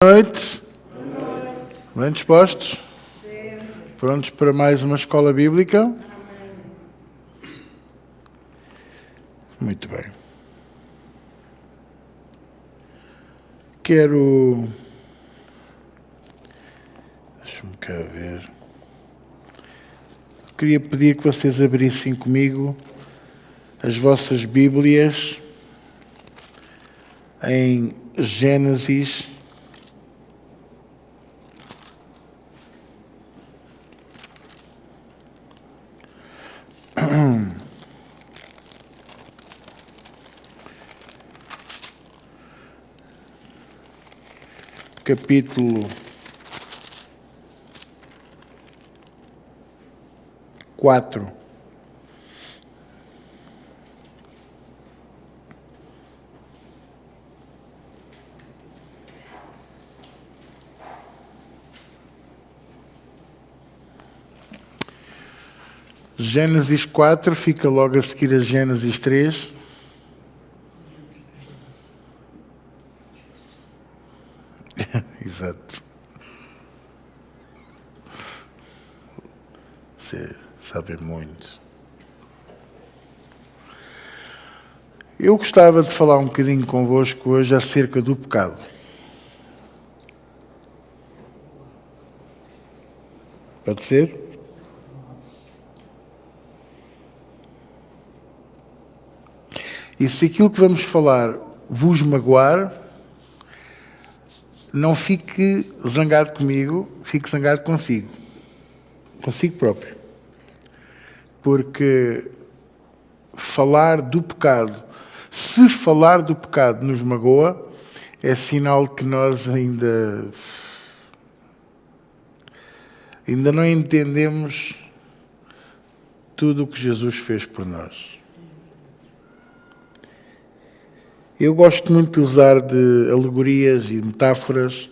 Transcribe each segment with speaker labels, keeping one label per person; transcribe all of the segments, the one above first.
Speaker 1: Boa noite. Bem dispostos? Prontos para mais uma escola bíblica? Muito bem. Deixa-me cá ver. Queria pedir que vocês abrissem comigo as vossas Bíblias em Gênesis. Capítulo 4. Gênesis 4 fica logo a seguir a Gênesis 3. Exato. Você sabe muito. Eu gostava de falar um bocadinho convosco hoje acerca do pecado. Pode ser? E se aquilo que vamos falar vos magoar, não fique zangado comigo, fique zangado consigo próprio. Porque se falar do pecado nos magoa, é sinal que nós ainda não entendemos tudo o que Jesus fez por nós. Eu gosto muito de usar de alegorias e metáforas.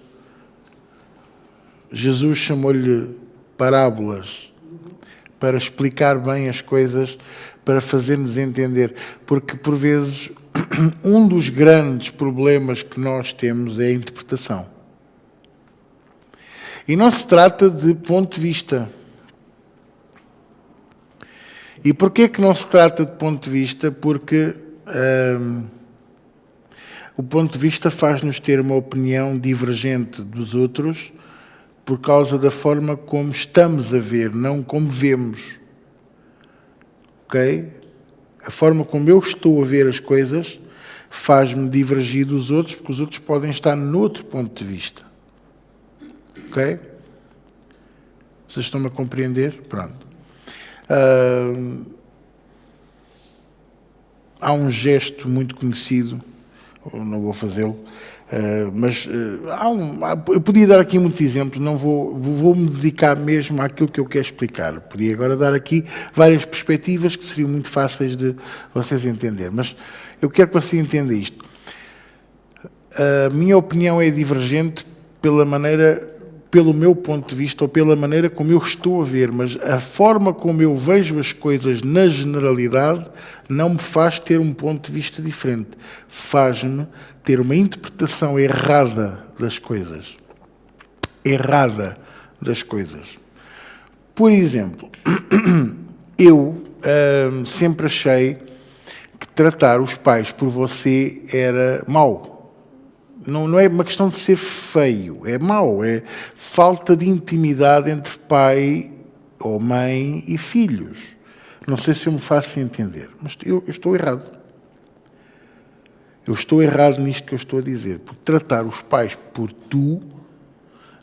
Speaker 1: Jesus chamou-lhe parábolas para explicar bem as coisas, para fazer-nos entender. Porque, por vezes, um dos grandes problemas que nós temos é a interpretação. E não se trata de ponto de vista. E porquê que não se trata de ponto de vista? Porque o ponto de vista faz-nos ter uma opinião divergente dos outros por causa da forma como estamos a ver, não como vemos. Ok? A forma como eu estou a ver as coisas faz-me divergir dos outros, porque os outros podem estar noutro ponto de vista. Ok? Vocês estão-me a compreender? Pronto. Há um gesto muito conhecido, não vou fazê-lo, mas eu podia dar aqui muitos exemplos, não vou-me dedicar mesmo àquilo que eu quero explicar. Podia agora dar aqui várias perspectivas que seriam muito fáceis de vocês entenderem, mas eu quero que vocês entendam isto. A minha opinião é divergente pelo meu ponto de vista ou pela maneira como eu estou a ver, mas a forma como eu vejo as coisas na generalidade não me faz ter um ponto de vista diferente. Faz-me ter uma interpretação errada das coisas. Por exemplo, eu sempre achei que tratar os pais por você era mau. Não é uma questão de ser feio, é mau, é falta de intimidade entre pai ou mãe e filhos. Não sei se eu me faço entender, mas eu estou errado. Eu estou errado nisto que eu estou a dizer, porque tratar os pais por tu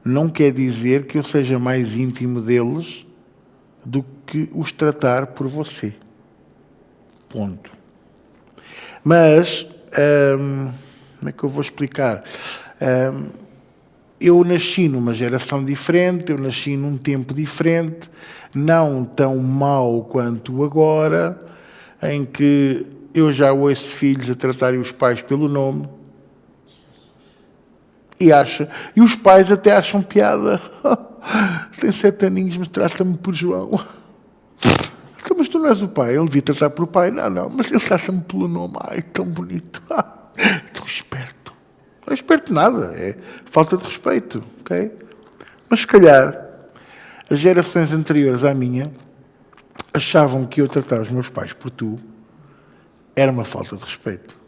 Speaker 1: não quer dizer que eu seja mais íntimo deles do que os tratar por você. Ponto. Mas como é que eu vou explicar? Eu nasci numa geração diferente, eu nasci num tempo diferente, não tão mau quanto agora, em que eu já ouço filhos a tratarem os pais pelo nome, e os pais até acham piada. Tem 7 aninhos, mas trata-me por João. Então, mas tu não és o pai, ele devia tratar por pai. Não, mas ele trata-me pelo nome. Ai, tão bonito. Tão esperto. Não é esperto nada, é falta de respeito, ok? Mas se calhar, as gerações anteriores à minha achavam que eu tratar os meus pais por tu era uma falta de respeito.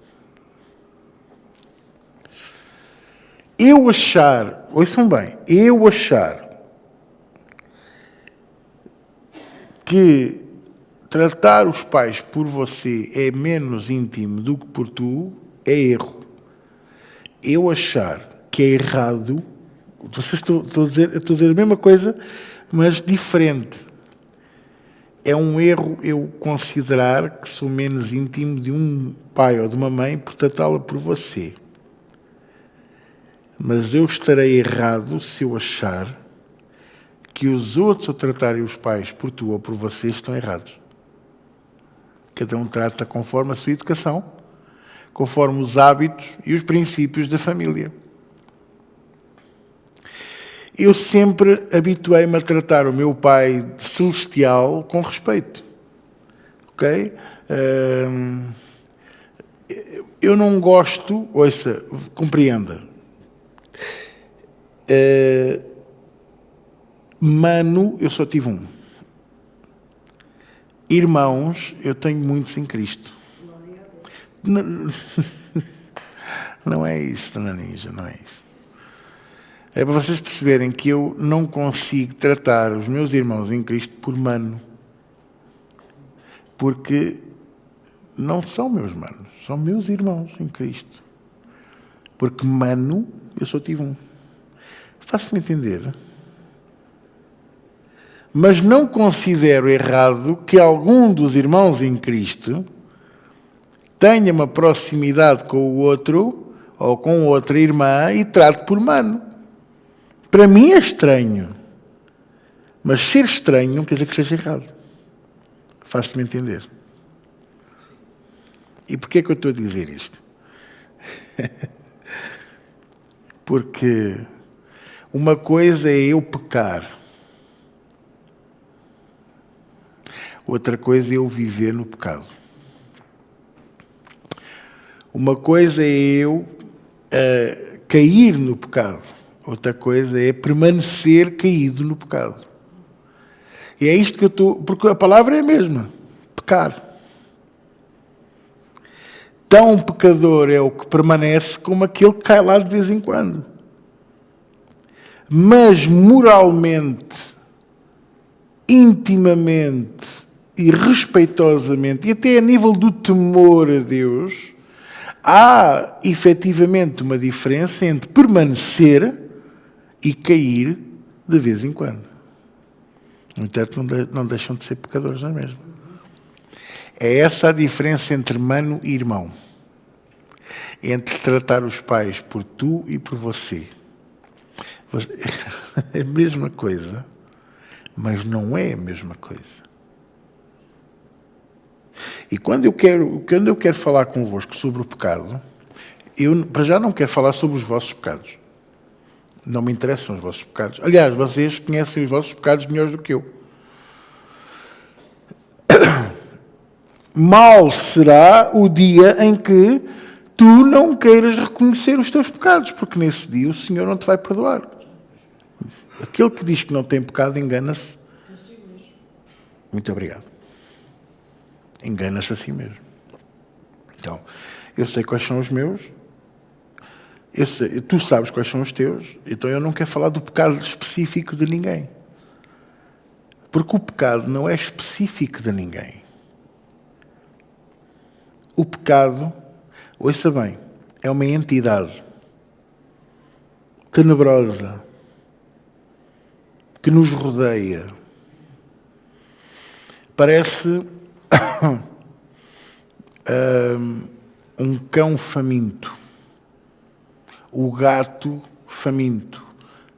Speaker 1: Ouçam bem, eu achar que tratar os pais por você é menos íntimo do que por tu é erro. Eu achar que é errado, eu estou a dizer a mesma coisa, mas diferente. É um erro eu considerar que sou menos íntimo de um pai ou de uma mãe por tratá-la por você. Mas eu estarei errado se eu achar que os outros a tratarem os pais por tu ou por você estão errados. Cada um trata conforme a sua educação, conforme os hábitos e os princípios da família. Eu sempre habituei-me a tratar o meu pai celestial com respeito. Ok? Eu não gosto, ouça, compreenda. Mano, eu só tive um. Irmãos, eu tenho muitos em Cristo. Não é isso, Dona Ninja, não é isso. É para vocês perceberem que eu não consigo tratar os meus irmãos em Cristo por mano. Porque não são meus manos, são meus irmãos em Cristo. Porque mano, eu só tive um. Faço-me entender. Mas não considero errado que algum dos irmãos em Cristo tenha uma proximidade com o outro ou com outra irmã e trate por mano. Para mim é estranho. Mas ser estranho não quer dizer que seja errado. Faço-me entender. E porquê é que eu estou a dizer isto? Porque uma coisa é eu pecar. Outra coisa é eu viver no pecado. Uma coisa é eu cair no pecado. Outra coisa é permanecer caído no pecado. E é isto que eu estou... Porque a palavra é a mesma. Pecar. Tão pecador é o que permanece como aquele que cai lá de vez em quando. Mas moralmente, intimamente e respeitosamente, e até a nível do temor a Deus, há efetivamente uma diferença entre permanecer e cair de vez em quando. No entanto, não deixam de ser pecadores, não é mesmo? É essa a diferença entre mano e irmão. Entre tratar os pais por tu e por você. É a mesma coisa, mas não é a mesma coisa. E quando eu quero falar convosco sobre o pecado, eu para já não quero falar sobre os vossos pecados. Não me interessam os vossos pecados. Aliás, vocês conhecem os vossos pecados melhores do que eu. Mal será o dia em que tu não queiras reconhecer os teus pecados, porque nesse dia o Senhor não te vai perdoar. Aquele que diz que não tem pecado engana-se. Muito obrigado. Engana-se a si mesmo. Então, eu sei quais são os meus. Tu sabes quais são os teus. Então eu não quero falar do pecado específico de ninguém. Porque o pecado não é específico de ninguém. O pecado, ouça bem, é uma entidade tenebrosa que nos rodeia. Parece um cão faminto, o gato faminto,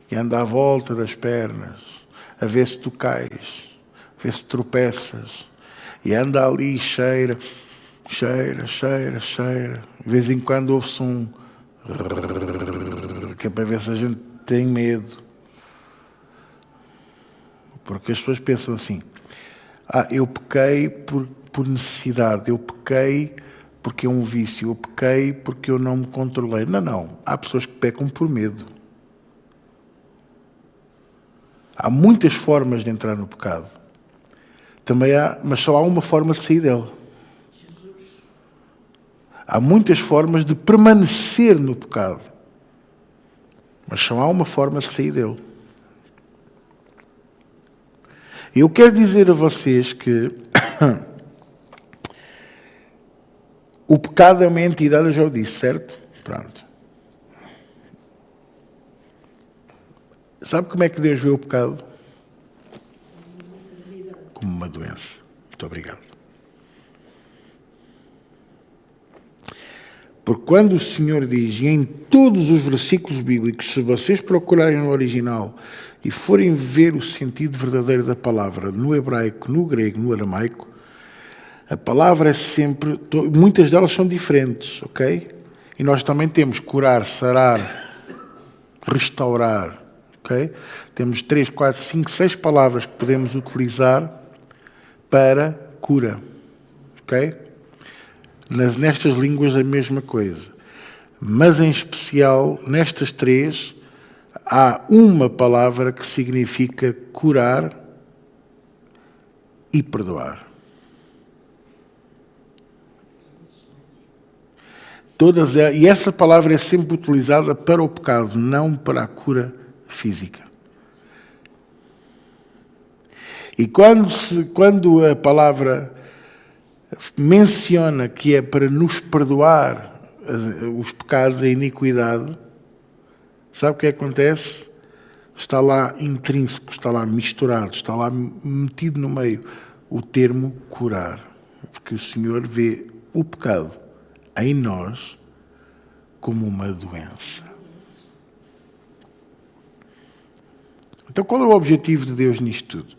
Speaker 1: que anda à volta das pernas, a ver se tu cais, a ver se tropeças, e anda ali e cheira. De vez em quando ouve-se um... que é para ver se a gente tem medo. Porque as pessoas pensam assim, eu pequei por necessidade, eu pequei porque é um vício. Eu pequei porque eu não me controlei. Não. Há pessoas que pecam por medo. Há muitas formas de entrar no pecado. Também há, mas só há uma forma de sair dele. Há muitas formas de permanecer no pecado. Mas só há uma forma de sair dele. Eu quero dizer a vocês que o pecado é uma entidade, eu já o disse, certo? Pronto. Sabe como é que Deus vê o pecado? Como uma doença. Muito obrigado. Porque quando o Senhor diz, e em todos os versículos bíblicos, se vocês procurarem no original e forem ver o sentido verdadeiro da palavra, no hebraico, no grego, no aramaico, a palavra é sempre, muitas delas são diferentes, ok? E nós também temos curar, sarar, restaurar, ok? Temos 3, 4, 5, 6 palavras que podemos utilizar para cura, ok? Nestas línguas a mesma coisa. Mas em especial, nestas 3, há uma palavra que significa curar e perdoar. E essa palavra é sempre utilizada para o pecado, não para a cura física. E quando a palavra menciona que é para nos perdoar os pecados, a iniquidade, sabe o que acontece? Está lá intrínseco, está lá misturado, está lá metido no meio o termo curar. Porque o Senhor vê o pecado em nós como uma doença. Então qual é o objetivo de Deus nisto tudo?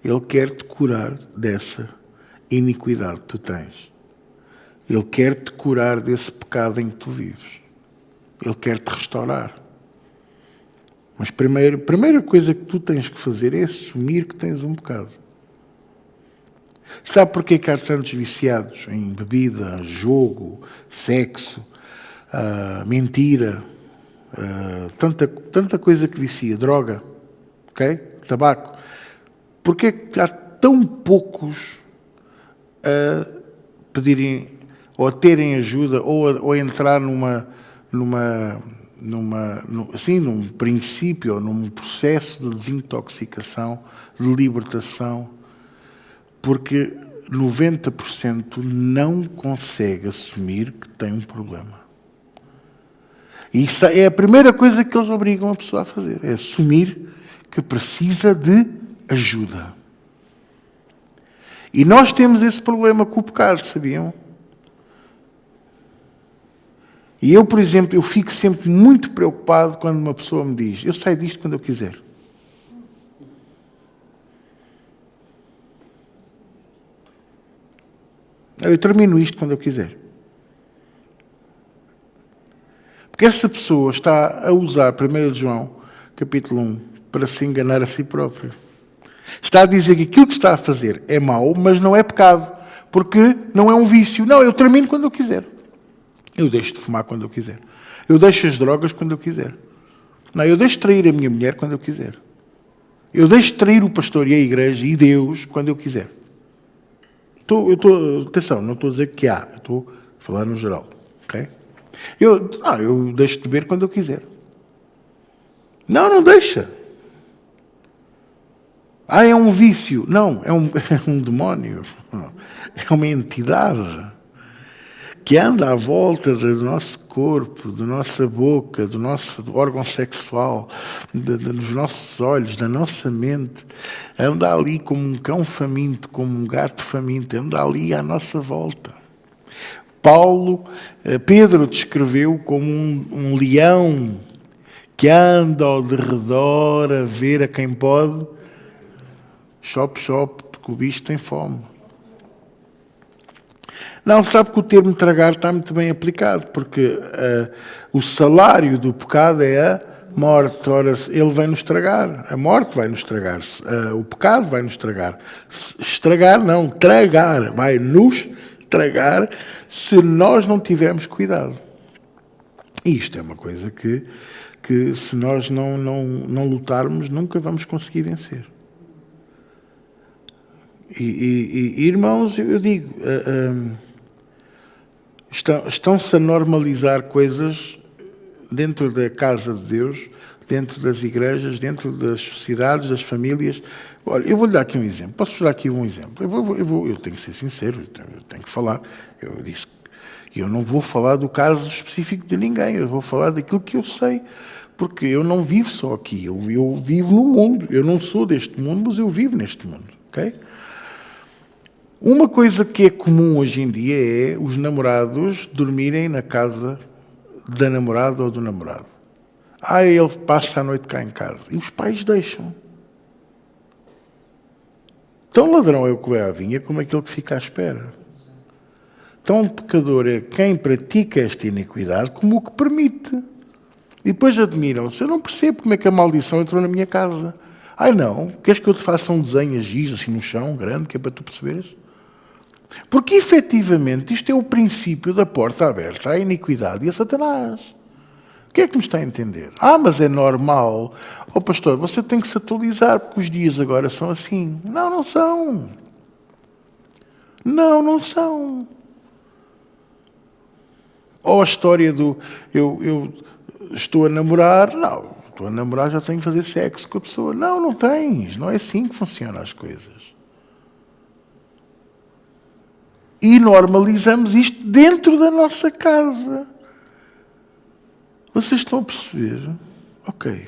Speaker 1: Ele quer te curar dessa iniquidade que tu tens. Ele quer te curar desse pecado em que tu vives. Ele quer te restaurar. Mas a primeira coisa que tu tens que fazer é assumir que tens um pecado. Sabe porquê que há tantos viciados em bebida, jogo, sexo, mentira, tanta coisa que vicia, droga, ok? Tabaco. Porquê que há tão poucos a pedirem ou a terem ajuda ou a entrar num princípio ou num processo de desintoxicação, de libertação? Porque 90% não consegue assumir que tem um problema. E isso é a primeira coisa que eles obrigam a pessoa a fazer, é assumir que precisa de ajuda. E nós temos esse problema com o pecado, sabiam? E eu, por exemplo, eu fico sempre muito preocupado quando uma pessoa me diz, eu saio disto quando eu quiser. Eu termino isto quando eu quiser. Porque essa pessoa está a usar 1 João, capítulo 1, para se enganar a si próprio. Está a dizer que aquilo que está a fazer é mau, mas não é pecado. Porque não é um vício. Não, eu termino quando eu quiser. Eu deixo de fumar quando eu quiser. Eu deixo as drogas quando eu quiser. Não, eu deixo de trair a minha mulher quando eu quiser. Eu deixo de trair o pastor e a igreja e Deus quando eu quiser. Atenção, não estou a dizer que há. Estou a falar no geral. Okay? Eu deixo de beber quando eu quiser. Não deixa. É um vício. Não, é um demónio. É uma entidade que anda à volta do nosso corpo, da nossa boca, do nosso órgão sexual, dos nossos olhos, da nossa mente. Anda ali como um cão faminto, como um gato faminto. Anda ali à nossa volta. Pedro descreveu como um leão que anda ao derredor a ver a quem pode. Chop, porque o bicho tem fome. Não, sabe que o termo tragar está muito bem aplicado, porque o salário do pecado é a morte. Ora, ele vai nos tragar. A morte vai nos tragar. O pecado vai nos tragar. Estragar, não. Tragar. Vai nos tragar se nós não tivermos cuidado. E isto é uma coisa que se nós não lutarmos, nunca vamos conseguir vencer. E irmãos, eu digo, estão-se a normalizar coisas dentro da casa de Deus, dentro das igrejas, dentro das sociedades, das famílias. Olha, eu vou-lhe dar aqui um exemplo. Posso dar aqui um exemplo? Eu tenho que ser sincero, eu tenho que falar. Eu não vou falar do caso específico de ninguém, eu vou falar daquilo que eu sei, porque eu não vivo só aqui, eu vivo no mundo. Eu não sou deste mundo, mas eu vivo neste mundo, ok? Uma coisa que é comum hoje em dia é os namorados dormirem na casa da namorada ou do namorado. Ele passa a noite cá em casa. E os pais deixam. Tão ladrão é o que vai à vinha como aquele que fica à espera. Tão pecador é quem pratica esta iniquidade como o que permite. E depois admiram-se. Eu não percebo como é que a maldição entrou na minha casa. Não. Queres que eu te faça um desenho a giz, assim no chão, grande, que é para tu perceberes? Porque, efetivamente, isto é o princípio da porta aberta à iniquidade e a Satanás. O que é que me está a entender? Mas é normal. Pastor, você tem que se atualizar, porque os dias agora são assim. Não são. Não são. Ou a história do... Eu estou a namorar. Não, estou a namorar, já tenho que fazer sexo com a pessoa. Não tens. Não é assim que funcionam as coisas. E normalizamos isto dentro da nossa casa. Vocês estão a perceber? Ok.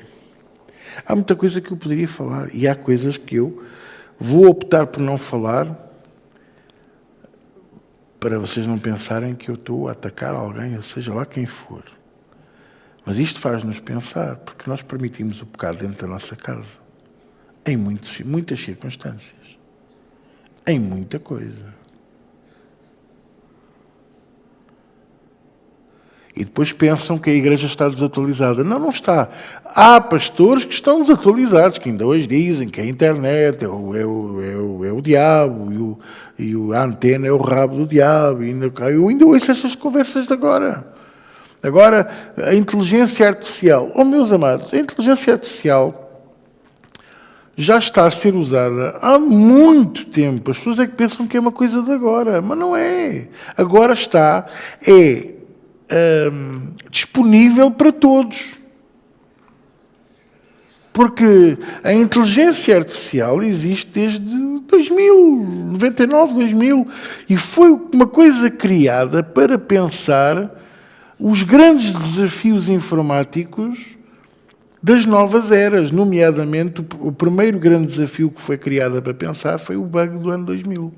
Speaker 1: Há muita coisa que eu poderia falar. E há coisas que eu vou optar por não falar para vocês não pensarem que eu estou a atacar alguém, ou seja lá quem for. Mas isto faz-nos pensar, porque nós permitimos o pecado dentro da nossa casa. Em muitas circunstâncias. Em muita coisa. E depois pensam que a igreja está desatualizada. Não está. Há pastores que estão desatualizados, que ainda hoje dizem que a internet é o diabo e a antena é o rabo do diabo. Eu ainda ouço estas conversas de agora. Agora, a inteligência artificial. Meus amados, a inteligência artificial já está a ser usada há muito tempo. As pessoas é que pensam que é uma coisa de agora, mas não é. Agora está... disponível para todos. Porque a inteligência artificial existe desde 2000, 99, 2000, e foi uma coisa criada para pensar os grandes desafios informáticos das novas eras, nomeadamente o primeiro grande desafio que foi criado para pensar foi o bug do ano 2000.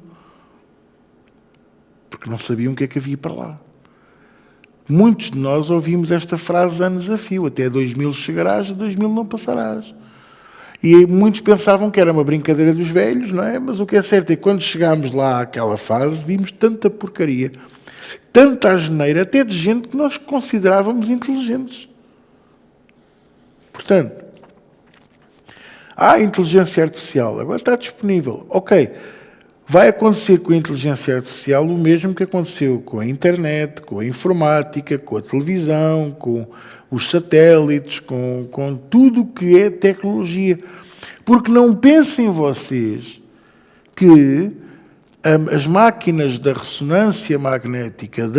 Speaker 1: Porque não sabiam o que é que havia para lá. Muitos de nós ouvimos esta frase anos a fio, até 2000 chegarás, 2000 não passarás. E muitos pensavam que era uma brincadeira dos velhos, não é? Mas o que é certo é que quando chegámos lá àquela fase, vimos tanta porcaria, tanta asneira, até de gente que nós considerávamos inteligentes. Portanto, há inteligência artificial, agora está disponível. Ok. Vai acontecer com a inteligência artificial o mesmo que aconteceu com a internet, com a informática, com a televisão, com os satélites, com tudo o que é tecnologia. Porque não pensem vocês que as máquinas da ressonância magnética,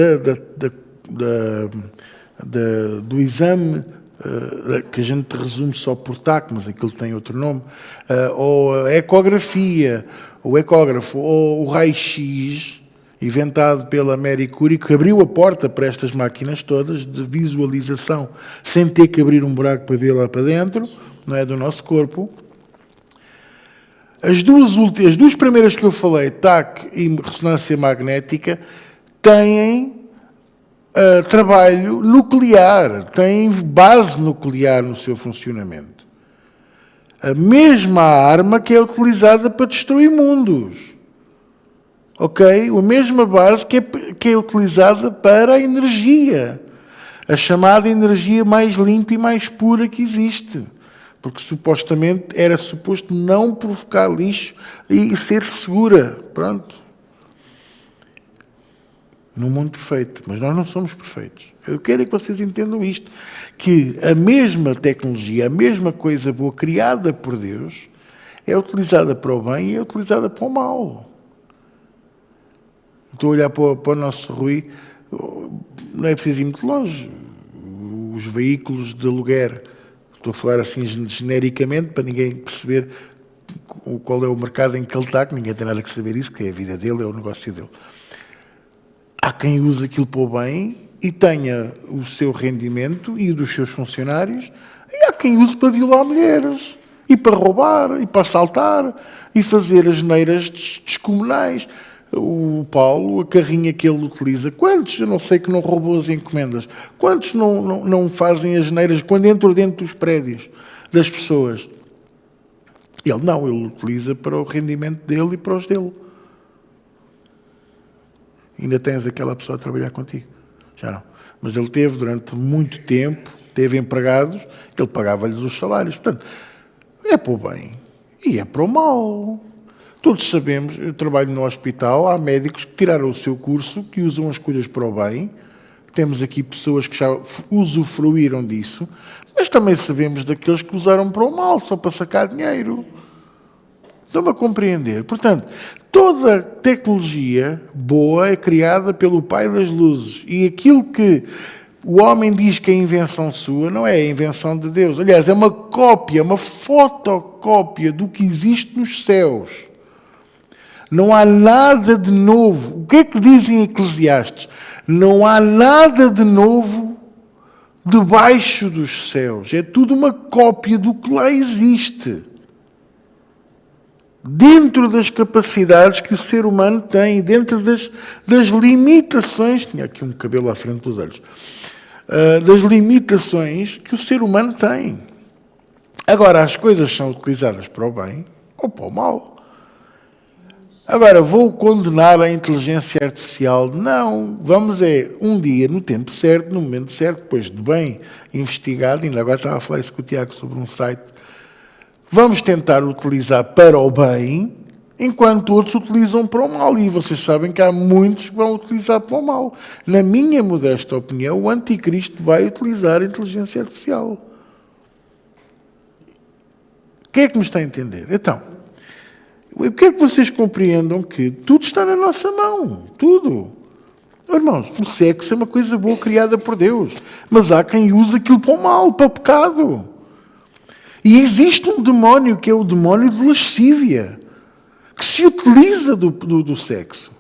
Speaker 1: do exame, que a gente resume só por TAC, mas aquilo tem outro nome, ou a ecografia, o ecógrafo, ou o raio-x, inventado pela Marie Curie, que abriu a porta para estas máquinas todas de visualização, sem ter que abrir um buraco para ver lá para dentro, não é, do nosso corpo. As duas primeiras que eu falei, TAC e ressonância magnética, têm trabalho nuclear, têm base nuclear no seu funcionamento. A mesma arma que é utilizada para destruir mundos. Ok? A mesma base que é utilizada para a energia. A chamada energia mais limpa e mais pura que existe. Porque supostamente era suposto não provocar lixo e ser segura. Pronto. num mundo perfeito, mas nós não somos perfeitos. Eu quero é que vocês entendam isto, que a mesma tecnologia, a mesma coisa boa criada por Deus, é utilizada para o bem e é utilizada para o mal. Estou a olhar para o nosso Rui, não é preciso ir muito longe. Os veículos de aluguer, estou a falar assim genericamente, para ninguém perceber qual é o mercado em que ele está, que ninguém tem nada que saber isso, que é a vida dele, é o negócio dele. Há quem use aquilo para o bem e tenha o seu rendimento e o dos seus funcionários, e há quem use para violar mulheres, e para roubar, e para assaltar, e fazer asneiras descomunais. O Paulo, a carrinha que ele utiliza, quantos, eu não sei, que não roubou as encomendas, quantos não fazem asneiras quando entram dentro dos prédios das pessoas? Ele não, ele utiliza para o rendimento dele e para os dele. Ainda tens aquela pessoa a trabalhar contigo? Já não. Mas ele teve, durante muito tempo, teve empregados, ele pagava-lhes os salários. Portanto, é para o bem e é para o mal. Todos sabemos, eu trabalho no hospital, há médicos que tiraram o seu curso, que usam as coisas para o bem. Temos aqui pessoas que já usufruíram disso, mas também sabemos daqueles que usaram para o mal, só para sacar dinheiro. Estão-me a compreender? Portanto, toda tecnologia boa é criada pelo Pai das Luzes. E aquilo que o homem diz que é invenção sua, não é a invenção de Deus. Aliás, é uma cópia, uma fotocópia do que existe nos céus. Não há nada de novo. O que é que dizem Eclesiastes? Não há nada de novo debaixo dos céus. É tudo uma cópia do que lá existe. Dentro das capacidades que o ser humano tem, dentro das limitações, tinha aqui um cabelo à frente dos olhos, das limitações que o ser humano tem. Agora, as coisas são utilizadas para o bem ou para o mal. Agora, vou condenar a inteligência artificial? Não. Vamos um dia, no tempo certo, no momento certo, depois de bem investigado, ainda agora estava a falar isso com o Tiago sobre um site. Vamos tentar utilizar para o bem, enquanto outros utilizam para o mal. E vocês sabem que há muitos que vão utilizar para o mal. Na minha modesta opinião, o anticristo vai utilizar a inteligência artificial. Quem é que me está a entender? Então, eu quero que vocês compreendam que tudo está na nossa mão. Tudo. Irmãos, o sexo é uma coisa boa criada por Deus. Mas há quem use aquilo para o mal, para o pecado. E existe um demónio que é o demónio de lascívia, que se utiliza do sexo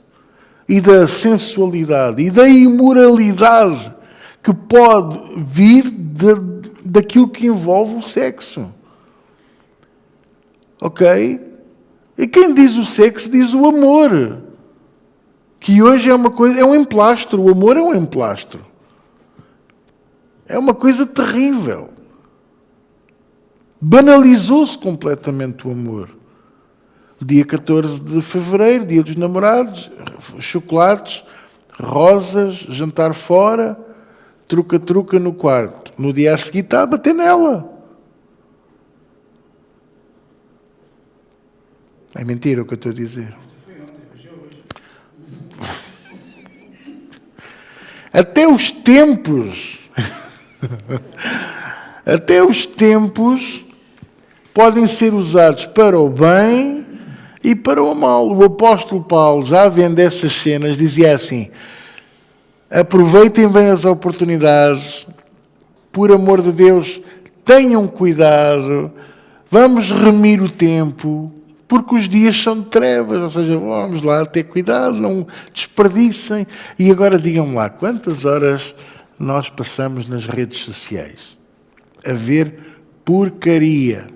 Speaker 1: e da sensualidade e da imoralidade que pode vir daquilo que envolve o sexo. Ok? E quem diz o sexo diz o amor, que hoje é uma coisa, é um emplastro. O amor é um emplastro. É uma coisa terrível. Banalizou-se completamente o amor. Dia 14 de fevereiro, dia dos namorados, chocolates, rosas, jantar fora, truca-truca no quarto. No dia a seguir está a bater nela. É mentira o que eu estou a dizer. Até os tempos podem ser usados para o bem e para o mal. O apóstolo Paulo, já vendo essas cenas, dizia assim: aproveitem bem as oportunidades, por amor de Deus, tenham cuidado, vamos remir o tempo, porque os dias são de trevas, ou seja, vamos lá ter cuidado, não desperdicem. E agora digam-me lá, quantas horas nós passamos nas redes sociais a ver porcaria?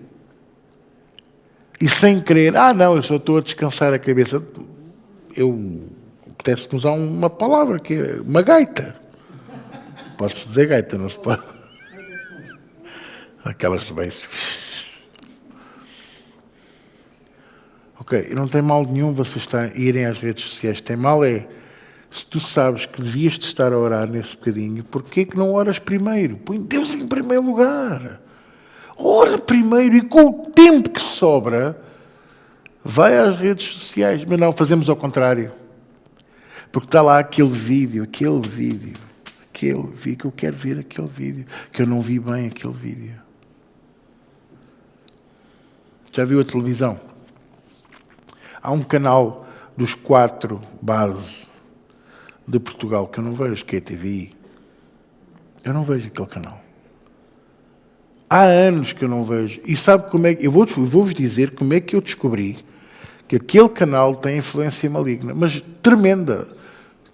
Speaker 1: E sem querer, não, eu só estou a descansar a cabeça. Apetece-me usar uma palavra, que é uma gaita. Pode-se dizer gaita, não se pode? Aquelas de bem. Ok, não tem mal nenhum vocês irem às redes sociais. Tem mal se tu sabes que devias de estar a orar nesse bocadinho, porquê que não oras primeiro? Põe Deus em primeiro lugar. Ora primeiro e com o tempo que sobra, vai às redes sociais. Mas não, fazemos ao contrário. Porque está lá aquele vídeo que eu quero ver aquele vídeo, que eu não vi bem aquele vídeo. Já viu a televisão? Há um canal dos 4 base de Portugal que eu não vejo, que é a TVI. Eu não vejo aquele canal. Há anos que eu não vejo. E sabe como é que... Eu vou-vos dizer como é que eu descobri que aquele canal tem influência maligna. Mas tremenda.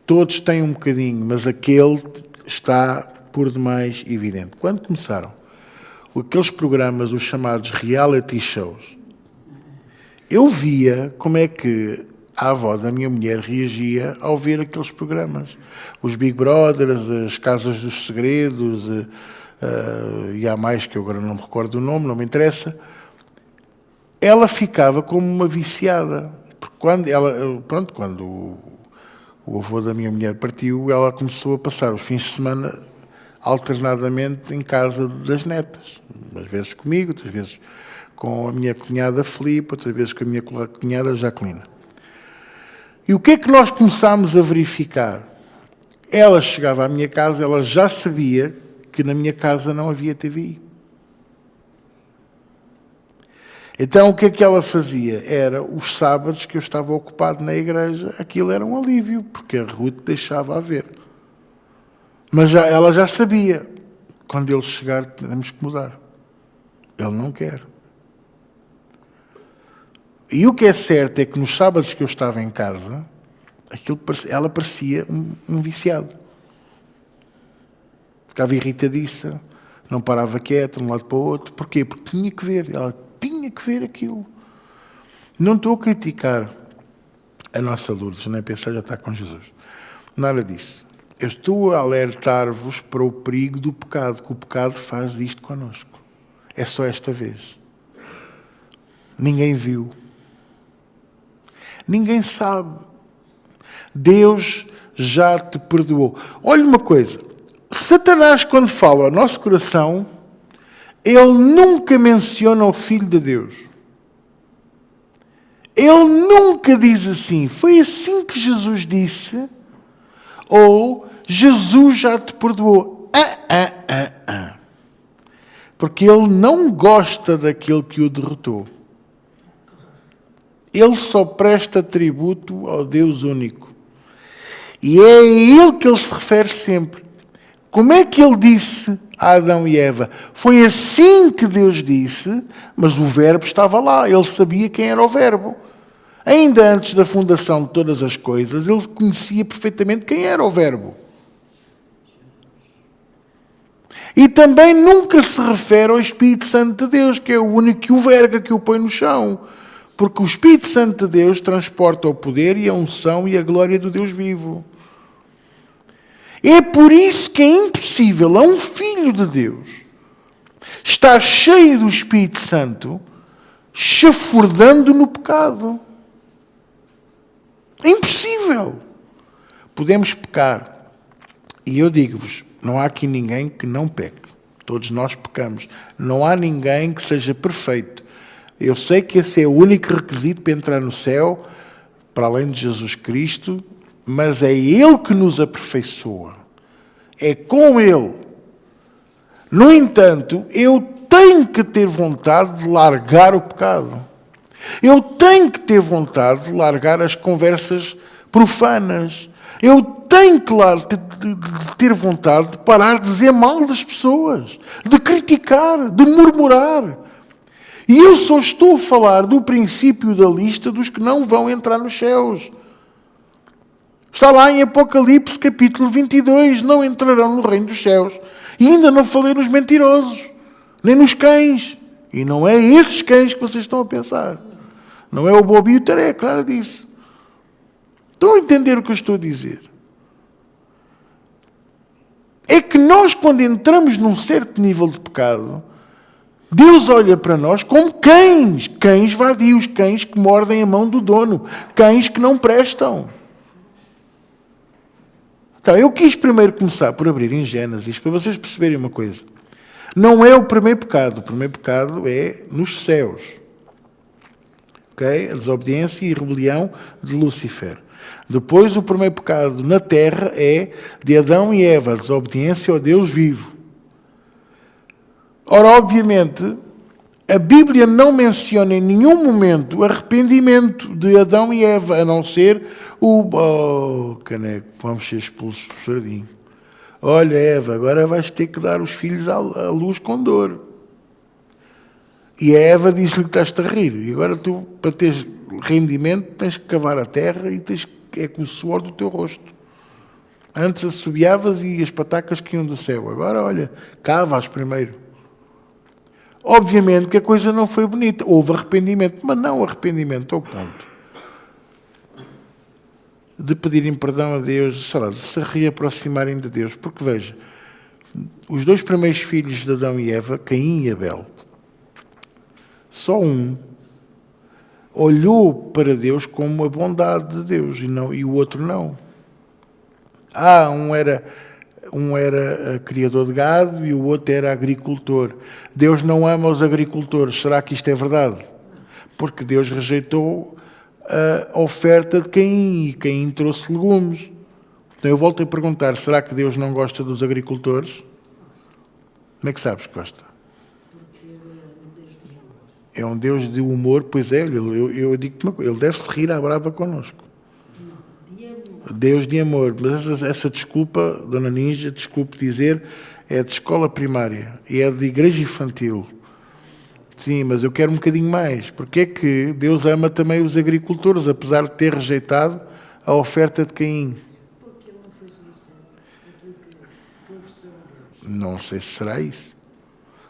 Speaker 1: Todos têm um bocadinho, mas aquele está por demais evidente. Quando começaram aqueles programas, os chamados reality shows, eu via como é que a avó da minha mulher reagia ao ver aqueles programas. Os Big Brothers, as Casas dos Segredos, e há mais que eu agora não me recordo o nome, não me interessa. Ela ficava como uma viciada. Porque quando o avô da minha mulher partiu, ela começou a passar os fins de semana alternadamente em casa das netas. Umas vezes comigo, outras vezes com a minha cunhada Filipe, outras vezes com a minha cunhada Jacqueline. E o que é que nós começámos a verificar? Ela chegava à minha casa, ela já sabia que na minha casa não havia TVI. Então o que é que ela fazia? Era os sábados que eu estava ocupado na igreja, aquilo era um alívio, porque a Ruth deixava a ver. Mas ela já sabia, quando ele chegar temos que mudar. Ele não quer. E o que é certo é que nos sábados que eu estava em casa, ela parecia um viciado. Ficava irritadiça, não parava quieta de um lado para o outro. Porquê? Porque tinha que ver. Ela tinha que ver aquilo. Não estou a criticar a nossa Lourdes, nem pensar já está com Jesus. Nada disso. Eu estou a alertar-vos para o perigo do pecado, que o pecado faz isto connosco. É só esta vez. Ninguém viu. Ninguém sabe. Deus já te perdoou. Olha uma coisa. Satanás, quando fala ao nosso coração, ele nunca menciona o Filho de Deus. Ele nunca diz assim, foi assim que Jesus disse, ou Jesus já te perdoou. Porque ele não gosta daquele que o derrotou. Ele só presta tributo ao Deus único. E é a ele que ele se refere sempre. Como é que ele disse a Adão e Eva? Foi assim que Deus disse, mas o verbo estava lá. Ele sabia quem era o verbo. Ainda antes da fundação de todas as coisas, ele conhecia perfeitamente quem era o verbo. E também nunca se refere ao Espírito Santo de Deus, que é o único que o verga, que o põe no chão. Porque o Espírito Santo de Deus transporta o poder e a unção e a glória do Deus vivo. É por isso que é impossível a um filho de Deus estar cheio do Espírito Santo, chafurdando no pecado. É impossível. Podemos pecar. E eu digo-vos, não há aqui ninguém que não peque. Todos nós pecamos. Não há ninguém que seja perfeito. Eu sei que esse é o único requisito para entrar no céu, para além de Jesus Cristo, mas é Ele que nos aperfeiçoa. É com Ele. No entanto, eu tenho que ter vontade de largar o pecado. Eu tenho que ter vontade de largar as conversas profanas. Eu tenho que ter vontade de parar de dizer mal das pessoas, de criticar, de murmurar. E eu só estou a falar do princípio da lista dos que não vão entrar nos céus. Está lá em Apocalipse, capítulo 22, não entrarão no reino dos céus. E ainda não falei nos mentirosos, nem nos cães. E não é esses cães que vocês estão a pensar. Não é o Bobi e o Tareco, nada disso. Estão a entender o que eu estou a dizer? É que nós, quando entramos num certo nível de pecado, Deus olha para nós como cães. Cães vadios, cães que mordem a mão do dono. Cães que não prestam. Então, eu quis primeiro começar por abrir em Gênesis, para vocês perceberem uma coisa. Não é o primeiro pecado. O primeiro pecado é nos céus. Okay? A desobediência e rebelião de Lúcifer. Depois, o primeiro pecado na terra é de Adão e Eva, a desobediência ao Deus vivo. Ora, obviamente, a Bíblia não menciona em nenhum momento o arrependimento de Adão e Eva, a não ser caneco, vamos ser expulsos do jardim. Olha, Eva, agora vais ter que dar os filhos à luz com dor. E a Eva diz-lhe que estás-te a rir. E agora tu, para teres rendimento, tens que cavar a terra e é com o suor do teu rosto. Antes assobiavas e as patacas que iam do céu. Agora, olha, cavas primeiro. Obviamente que a coisa não foi bonita. Houve arrependimento, mas não arrependimento ao ponto de pedirem perdão a Deus, sei lá, de se reaproximarem de Deus. Porque, veja, os dois primeiros filhos de Adão e Eva, Caim e Abel, só um olhou para Deus como a bondade de Deus e o outro não. Um era criador de gado e o outro era agricultor. Deus não ama os agricultores. Será que isto é verdade? Porque Deus rejeitou a oferta de Caim e Caim trouxe legumes. Então eu volto a perguntar, será que Deus não gosta dos agricultores? Como é que sabes que gosta? É um Deus de humor, pois é, eu digo-te uma coisa, ele deve se rir à brava connosco. Deus de amor, mas essa desculpa, Dona Ninja, desculpe dizer, é de escola primária e é de igreja infantil. Sim, mas eu quero um bocadinho mais. Porque é que Deus ama também os agricultores, apesar de ter rejeitado a oferta de Caim?
Speaker 2: Porque ele não foi sincero.
Speaker 1: Não sei se será isso.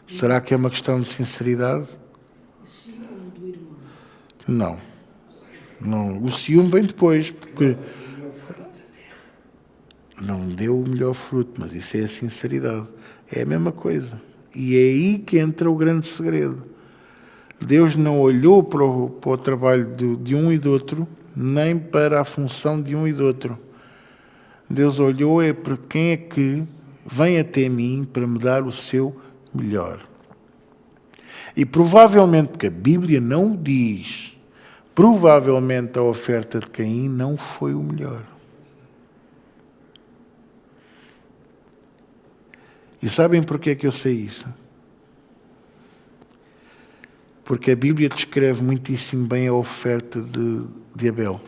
Speaker 1: Será que é uma questão de sinceridade?
Speaker 2: Ciúme do irmão.
Speaker 1: Não. O ciúme vem depois, porque não deu o melhor fruto, mas isso é a sinceridade. É a mesma coisa. E é aí que entra o grande segredo. Deus não olhou para o trabalho de um e do outro, nem para a função de um e do outro. Deus olhou para quem é que vem até mim para me dar o seu melhor. E provavelmente, porque a Bíblia não o diz, provavelmente a oferta de Caim não foi o melhor. E sabem porquê que eu sei isso? Porque a Bíblia descreve muitíssimo bem a oferta de Abel.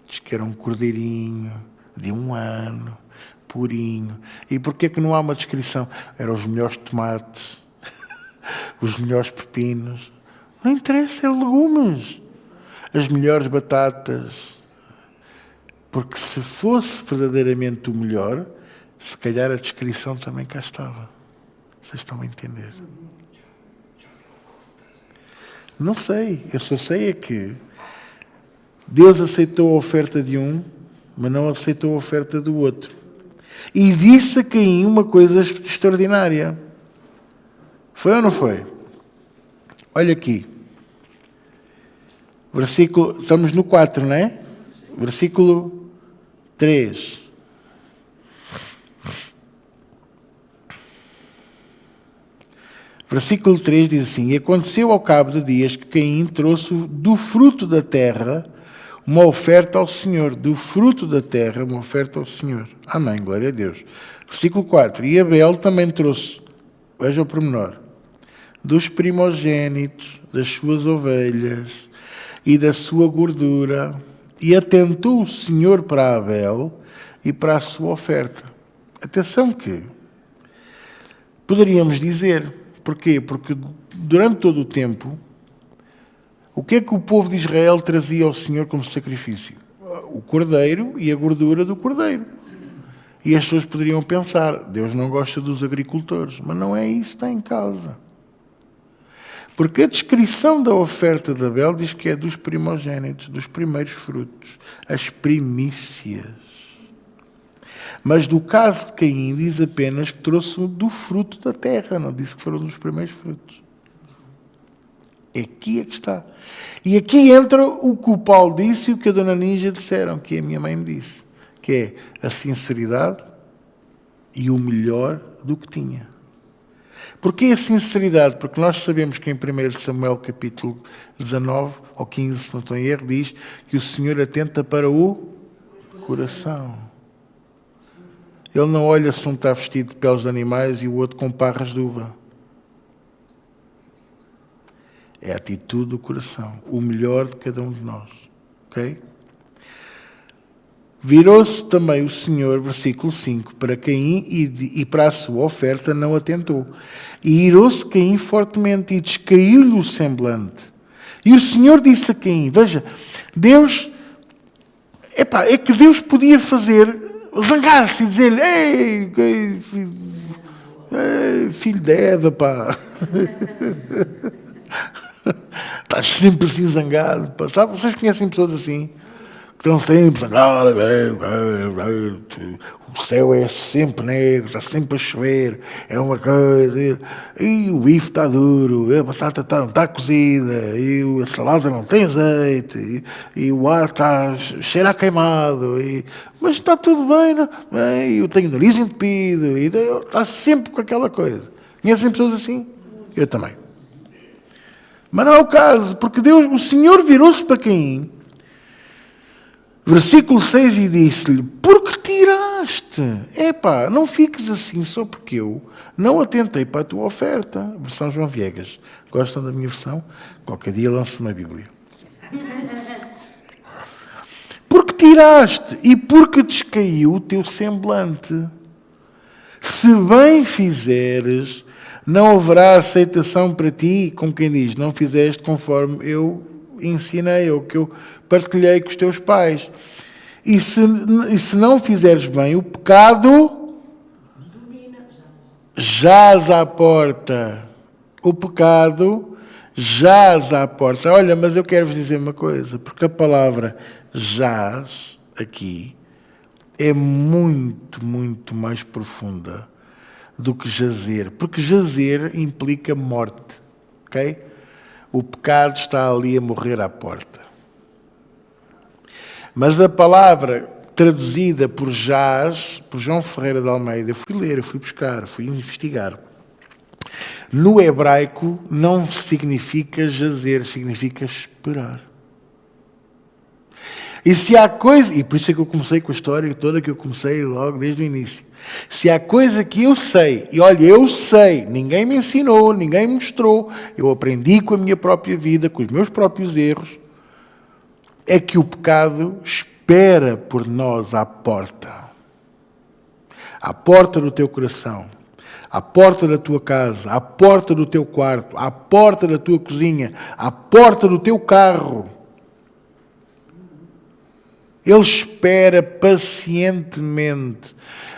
Speaker 1: Diz que era um cordeirinho de 1 ano, purinho. E porquê que não há uma descrição? Eram os melhores tomates, os melhores pepinos. Não interessa, é legumes. As melhores batatas. Porque se fosse verdadeiramente o melhor, se calhar a descrição também cá estava. Vocês estão a entender? Não sei. Eu só sei é que Deus aceitou a oferta de um, mas não aceitou a oferta do outro. E disse a Caim uma coisa extraordinária. Foi ou não foi? Olha aqui. Versículo, estamos no 4, não é? Versículo 3. Versículo 3 diz assim: E aconteceu ao cabo de dias que Caim trouxe do fruto da terra uma oferta ao Senhor. Do fruto da terra, uma oferta ao Senhor. Amém, glória a Deus. Versículo 4. E Abel também trouxe, veja o pormenor, dos primogênitos, das suas ovelhas e da sua gordura. E atentou o Senhor para Abel e para a sua oferta. Atenção que poderíamos dizer... Porquê? Porque durante todo o tempo, o que é que o povo de Israel trazia ao Senhor como sacrifício? O cordeiro e a gordura do cordeiro. E as pessoas poderiam pensar, Deus não gosta dos agricultores, mas não é isso que está em causa. Porque a descrição da oferta de Abel diz que é dos primogênitos, dos primeiros frutos, as primícias. Mas do caso de Caim diz apenas que trouxe do fruto da terra, não disse que foram dos primeiros frutos. Aqui é que está. E aqui entra o que o Paulo disse e o que a Dona Ninja disseram, que a minha mãe me disse, que é a sinceridade e o melhor do que tinha. Porquê a sinceridade? Porque nós sabemos que em 1 Samuel capítulo 19, ou 15, se não estou em erro, diz que o Senhor atenta para o coração. Ele não olha se um está vestido de peles de animais e o outro com parras de uva. É a atitude do coração, o melhor de cada um de nós. Ok? Virou-se também o Senhor, versículo 5, para Caim e para a sua oferta não atentou. E irou-se Caim fortemente e descaiu-lhe o semblante. E o Senhor disse a Caim, veja, Deus, é que Deus podia zangar-se e dizer-lhe, ei, filho de Eva, pá. Estás sempre assim zangado, pá. Sabe, vocês conhecem pessoas assim? Que estão sempre zangadas, o céu é sempre negro, está sempre a chover, é uma coisa, e o bife está duro, a batata não está cozida, e a salada não tem azeite, e o ar cheira a queimado, mas está tudo bem, não? Eu tenho o nariz entupido, e está sempre com aquela coisa. Conhecem pessoas assim? Eu também. Mas não é o caso, porque o Senhor virou-se para Caim, versículo 6, e disse-lhe, por que tiraste? Não fiques assim só porque eu não atentei para a tua oferta. Versão João Viegas. Gostam da minha versão? Qualquer dia lanço uma Bíblia. Porque tiraste e porque descaiu o teu semblante. Se bem fizeres, não haverá aceitação para ti, como quem diz, não fizeste conforme eu ensinei, ou que eu partilhei com os teus pais. E se não fizeres bem, o pecado jaz à porta. O pecado jaz à porta. Olha, mas eu quero vos dizer uma coisa, porque a palavra jaz, aqui, é muito, muito mais profunda do que jazer. Porque jazer implica morte, ok? O pecado está ali a morrer à porta. Mas a palavra traduzida por jaz, por João Ferreira de Almeida, eu fui ler, eu fui buscar, fui investigar. No hebraico não significa jazer, significa esperar. E se há coisa, e por isso é que eu comecei com a história toda que eu comecei logo desde o início. Se há coisa que eu sei, e olha, eu sei, ninguém me ensinou, ninguém me mostrou, eu aprendi com a minha própria vida, com os meus próprios erros, é que o pecado espera por nós à porta. À porta do teu coração, à porta da tua casa, à porta do teu quarto, à porta da tua cozinha, à porta do teu carro. Ele espera pacientemente.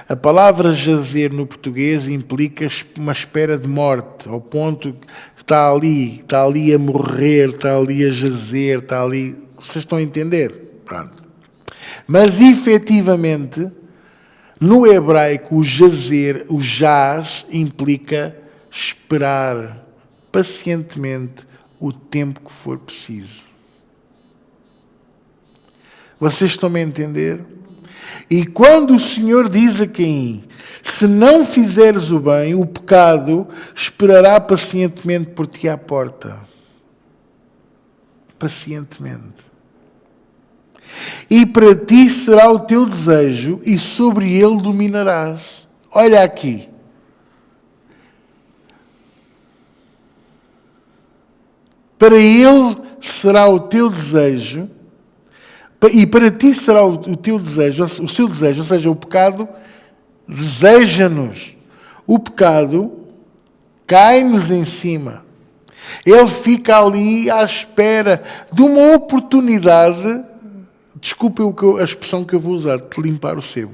Speaker 1: A palavra jazer no português implica uma espera de morte, ao ponto que está ali a morrer, está ali a jazer, está ali... Vocês estão a entender? Pronto. Mas, efetivamente, no hebraico, o jazer, o jaz, implica esperar pacientemente o tempo que for preciso. Vocês estão a entender? E quando o Senhor diz a Caim, se não fizeres o bem, o pecado esperará pacientemente por ti à porta. Pacientemente. E para ti será o teu desejo e sobre ele dominarás. Olha aqui. Para ele será o teu desejo e para ti será o teu desejo, o seu desejo, ou seja, o pecado deseja-nos. O pecado cai-nos em cima. Ele fica ali à espera de uma oportunidade, desculpem a expressão que eu vou usar, de limpar o sebo.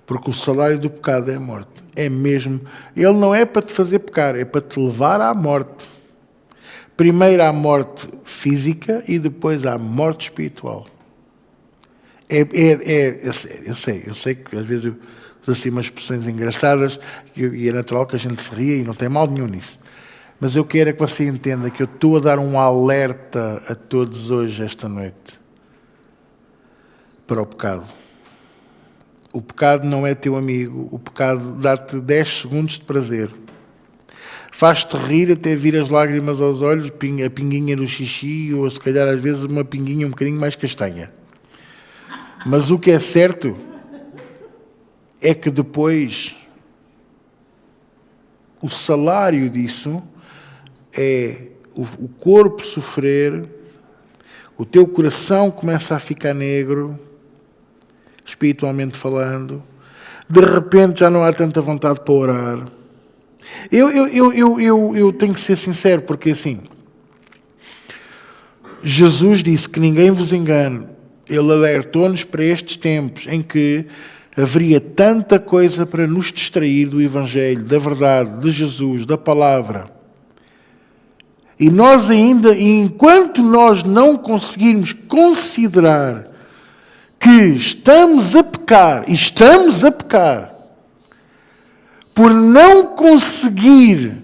Speaker 1: Porque o salário do pecado é a morte. É mesmo. Ele não é para te fazer pecar, é para te levar à morte. Primeiro à morte física e depois à morte espiritual. É sério, eu sei que às vezes eu uso assim umas expressões engraçadas e é natural que a gente se ria e não tem mal nenhum nisso. Mas eu quero é que você entenda que eu estou a dar um alerta a todos hoje, esta noite, para o pecado. O pecado não é teu amigo. O pecado dá-te 10 segundos de prazer. Faz-te rir até vir as lágrimas aos olhos, a pinguinha do xixi, ou se calhar às vezes uma pinguinha um bocadinho mais castanha. Mas o que é certo é que depois o salário disso é o corpo sofrer, o teu coração começa a ficar negro, espiritualmente falando, de repente já não há tanta vontade para orar. Eu tenho que ser sincero, porque assim, Jesus disse que ninguém vos engane. Ele alertou-nos para estes tempos em que haveria tanta coisa para nos distrair do Evangelho, da verdade, de Jesus, da palavra. E nós ainda, enquanto nós não conseguirmos considerar que estamos a pecar, e estamos a pecar, por não conseguir,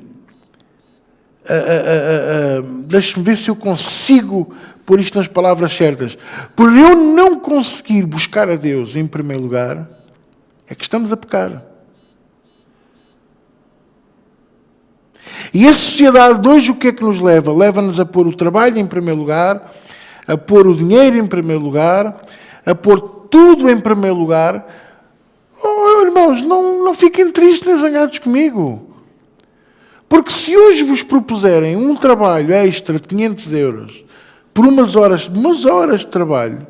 Speaker 1: deixa-me ver se eu consigo pôr isto nas palavras certas, por eu não conseguir buscar a Deus em primeiro lugar, é que estamos a pecar. E a sociedade de hoje o que é que nos leva? Leva-nos a pôr o trabalho em primeiro lugar, a pôr o dinheiro em primeiro lugar, a pôr tudo em primeiro lugar. Oh, irmãos, não fiquem tristes nem zangados comigo. Porque se hoje vos propuserem um trabalho extra de 500 euros por umas horas de trabalho,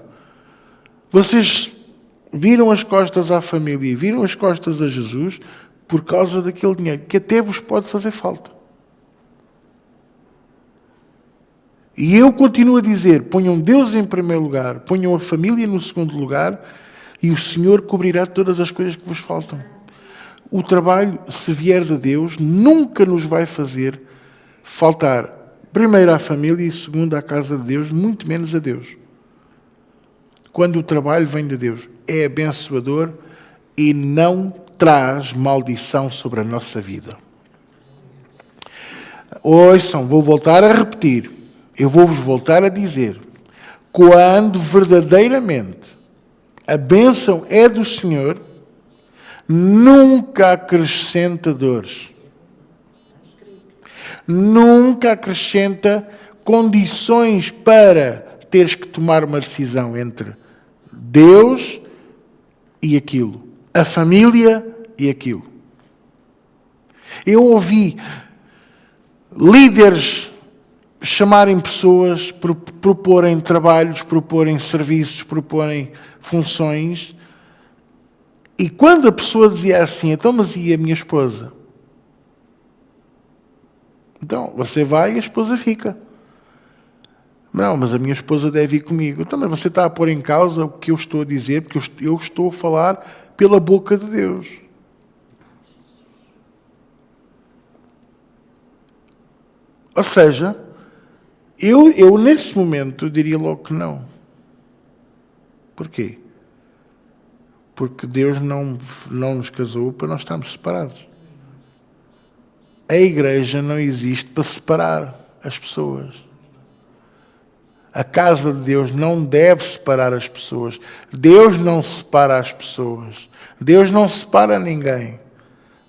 Speaker 1: vocês viram as costas à família, viram as costas a Jesus por causa daquele dinheiro que até vos pode fazer falta. E eu continuo a dizer, ponham Deus em primeiro lugar, ponham a família no segundo lugar e o Senhor cobrirá todas as coisas que vos faltam. O trabalho, se vier de Deus, nunca nos vai fazer faltar, primeiro à família e segundo à casa de Deus, muito menos a Deus. Quando o trabalho vem de Deus, é abençoador e não traz maldição sobre a nossa vida. Ouçam, vou voltar a repetir. Eu vou-vos voltar a dizer. Quando verdadeiramente a bênção é do Senhor, nunca acrescenta dores. Nunca acrescenta condições para teres que tomar uma decisão entre Deus e aquilo, a família e aquilo. Eu ouvi líderes chamarem pessoas, proporem trabalhos, proporem serviços, proporem funções, e quando a pessoa dizia assim, então, mas e a minha esposa? Então, você vai e a esposa fica. Não, mas a minha esposa deve ir comigo. Então, mas você está a pôr em causa o que eu estou a dizer, porque eu estou a falar pela boca de Deus. Ou seja, eu nesse momento diria logo que não. Porquê? Porque Deus não nos casou para nós estarmos separados. A igreja não existe para separar as pessoas. A casa de Deus não deve separar as pessoas. Deus não separa as pessoas. Deus não separa ninguém.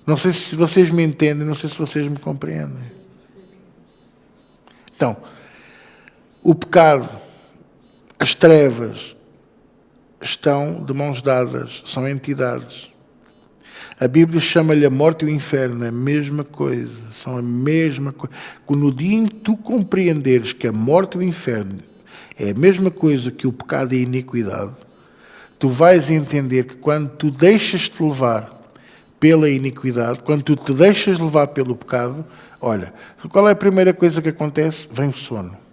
Speaker 1: Não sei se vocês me entendem, não sei se vocês me compreendem. Então, o pecado, as trevas, estão de mãos dadas, são entidades. A Bíblia chama-lhe a morte e o inferno, é a mesma coisa, são a mesma coisa. No dia em que tu compreenderes que a morte e o inferno é a mesma coisa que o pecado e a iniquidade, tu vais entender que quando tu deixas-te levar pela iniquidade, quando tu te deixas levar pelo pecado, olha, qual é a primeira coisa que acontece? Vem o sono.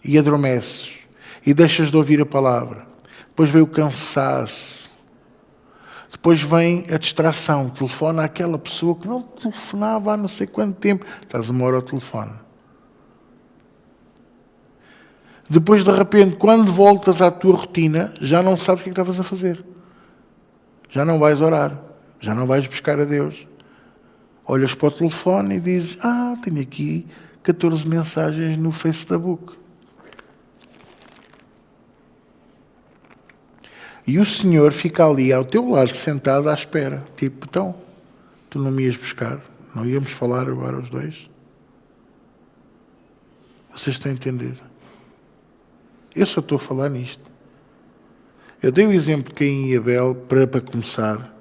Speaker 1: E adormeces. E deixas de ouvir a palavra. Depois vem o cansaço. Depois vem a distração. Telefona àquela pessoa que não telefonava há não sei quanto tempo. Estás uma hora ao telefone. Depois, de repente, quando voltas à tua rotina, já não sabes o que é que estavas a fazer. Já não vais orar. Já não vais buscar a Deus. Olhas para o telefone e dizes, tenho aqui 14 mensagens no Facebook. E o Senhor fica ali ao teu lado, sentado à espera. Tipo, então, tu não me ias buscar? Não íamos falar agora os dois? Vocês estão a entender? Eu só estou a falar nisto. Eu dei o exemplo de Caim e Abel para começar,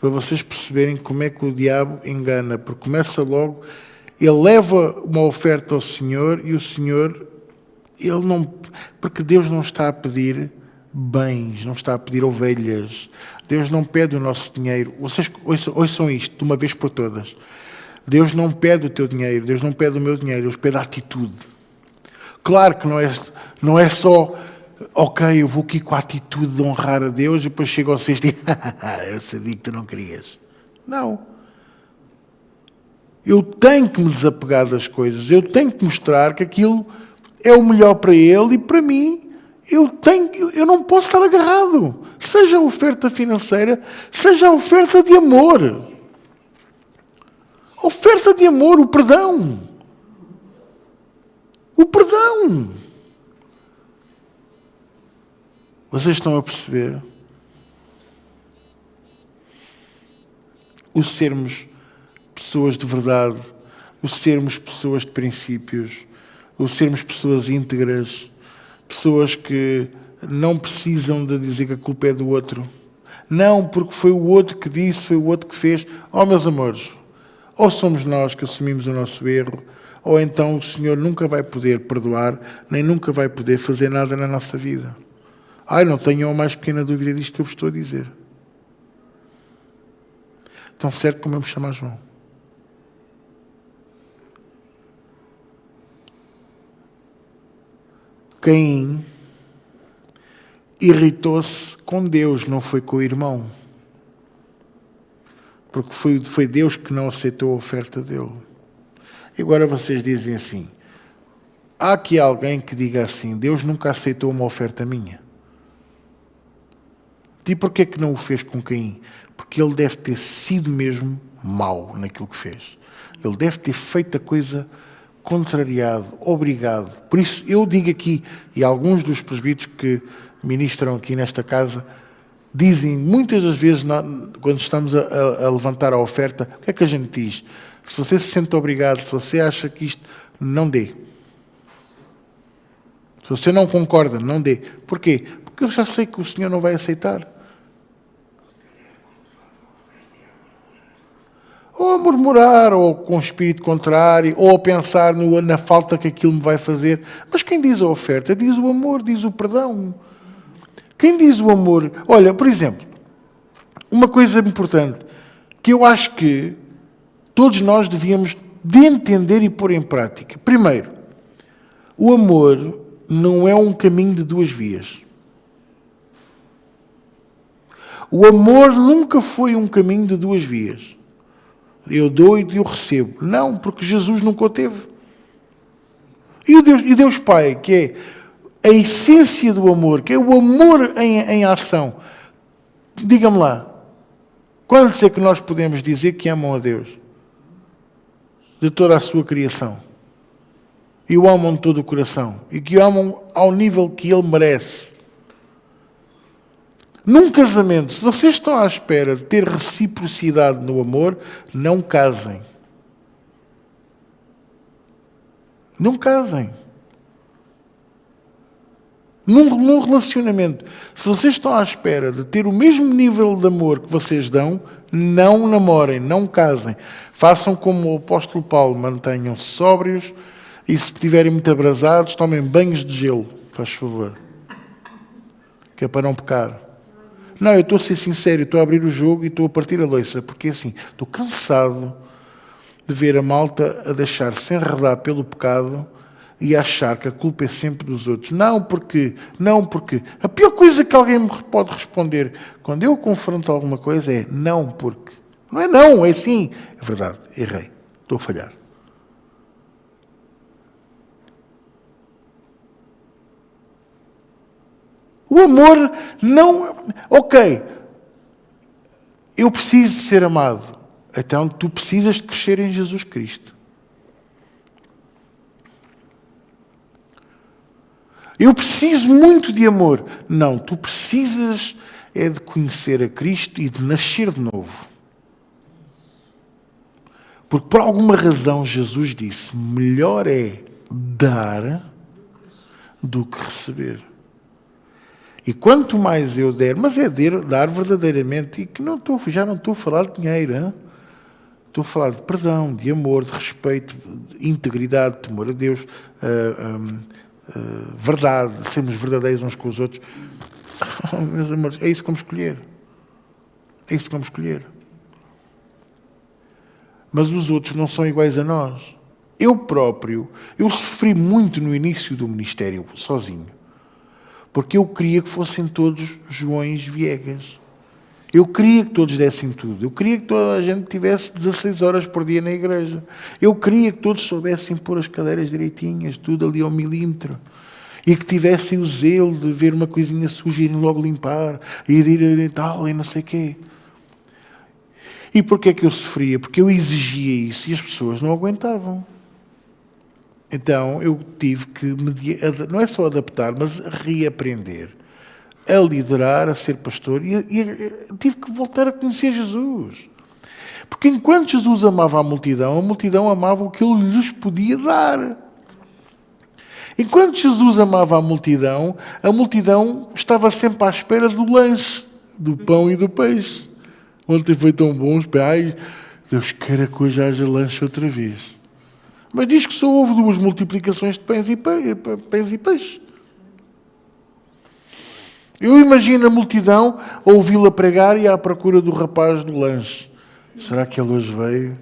Speaker 1: para vocês perceberem como é que o diabo engana, porque começa logo, ele leva uma oferta ao Senhor e o Senhor, ele não, porque Deus não está a pedir bens, não está a pedir ovelhas, Deus não pede o nosso dinheiro. Vocês ouçam isto de uma vez por todas. Deus não pede o teu dinheiro, Deus não pede o meu dinheiro, Deus pede a atitude. Claro que não é só, ok, eu vou aqui com a atitude de honrar a Deus e depois chego ao sexto e eu sabia que tu não querias. Não. Eu tenho que me desapegar das coisas, eu tenho que mostrar que aquilo é o melhor para ele e para mim. Eu não posso estar agarrado. Seja a oferta financeira, seja a oferta de amor. A oferta de amor, o perdão. O perdão. Vocês estão a perceber? O sermos pessoas de verdade, o sermos pessoas de princípios, o sermos pessoas íntegras, pessoas que não precisam de dizer que a culpa é do outro. Não, porque foi o outro que disse, foi o outro que fez. Oh, meus amores, ou somos nós que assumimos o nosso erro, ou então o Senhor nunca vai poder perdoar, nem nunca vai poder fazer nada na nossa vida. Ai, não tenham a mais pequena dúvida disto que eu vos estou a dizer. Tão certo como eu me chamo João. Caim irritou-se com Deus, não foi com o irmão. Porque foi Deus que não aceitou a oferta dele. E agora vocês dizem assim, há aqui alguém que diga assim, Deus nunca aceitou uma oferta minha. E porquê que não o fez com Caim? Porque ele deve ter sido mesmo mau naquilo que fez. Ele deve ter feito a coisa contrariado, obrigado. Por isso eu digo aqui, e alguns dos presbíteros que ministram aqui nesta casa, dizem muitas das vezes, quando estamos a levantar a oferta, o que é que a gente diz? Se você se sente obrigado, se você acha que isto, não dê. Se você não concorda, não dê. Porquê? Porque eu já sei que o Senhor não vai aceitar. Ou a murmurar, ou com um espírito contrário, ou a pensar na falta que aquilo me vai fazer. Mas quem diz a oferta? Diz o amor, diz o perdão. Quem diz o amor? Olha, por exemplo, uma coisa importante, que eu acho que todos nós devíamos de entender e pôr em prática. Primeiro, o amor não é um caminho de duas vias. O amor nunca foi um caminho de duas vias. Eu dou e eu recebo. Não, porque Jesus nunca o teve. E Deus Pai, que é a essência do amor, que é o amor em ação. Diga-me lá, quando é que nós podemos dizer que amam a Deus? De toda a sua criação. E o amam de todo o coração. E que o amam ao nível que Ele merece. Num casamento, se vocês estão à espera de ter reciprocidade no amor, não casem. Não casem. Num relacionamento, se vocês estão à espera de ter o mesmo nível de amor que vocês dão, não namorem, não casem. Façam como o apóstolo Paulo, mantenham-se sóbrios e se estiverem muito abrasados, tomem banhos de gelo, faz favor. Que é para não pecar. Não, eu estou a ser sincero, eu estou a abrir o jogo e estou a partir a louça, porque assim, estou cansado de ver a malta a deixar-se enredar pelo pecado e a achar que a culpa é sempre dos outros. Não porque. A pior coisa que alguém me pode responder quando eu confronto alguma coisa é não porque. Não é não, é sim. É verdade, errei, estou a falhar. O amor não... Ok, eu preciso de ser amado. Então tu precisas de crescer em Jesus Cristo. Eu preciso muito de amor. Não, tu precisas é de conhecer a Cristo e de nascer de novo. Porque por alguma razão Jesus disse, melhor é dar do que receber. E quanto mais eu der, mas é dar verdadeiramente, e que já não estou a falar de dinheiro, hein? Estou a falar de perdão, de amor, de respeito, de integridade, de temor a Deus, verdade, de sermos verdadeiros uns com os outros. Meus amores, é isso que vamos escolher. É isso que vamos escolher. Mas os outros não são iguais a nós. Eu sofri muito no início do ministério, sozinho. Porque eu queria que fossem todos Joões Viegas. Eu queria que todos dessem tudo. Eu queria que toda a gente tivesse 16 horas por dia na igreja. Eu queria que todos soubessem pôr as cadeiras direitinhas, tudo ali ao milímetro. E que tivessem o zelo de ver uma coisinha suja e irem logo limpar. E de ir e tal, e não sei o quê. E porquê é que eu sofria? Porque eu exigia isso e as pessoas não aguentavam. Então eu tive que, não é só adaptar, mas reaprender a liderar, a ser pastor, e tive que voltar a conhecer Jesus. Porque enquanto Jesus amava a multidão amava o que ele lhes podia dar. Enquanto Jesus amava a multidão estava sempre à espera do lanche, do pão e do peixe. Ontem foi tão bom, ai, Deus queira que hoje haja lanche outra vez. Mas diz que só houve 2 multiplicações de pães e peixes. Eu imagino a multidão a ouvi-la pregar e à procura do rapaz do lanche. Será que ele hoje veio?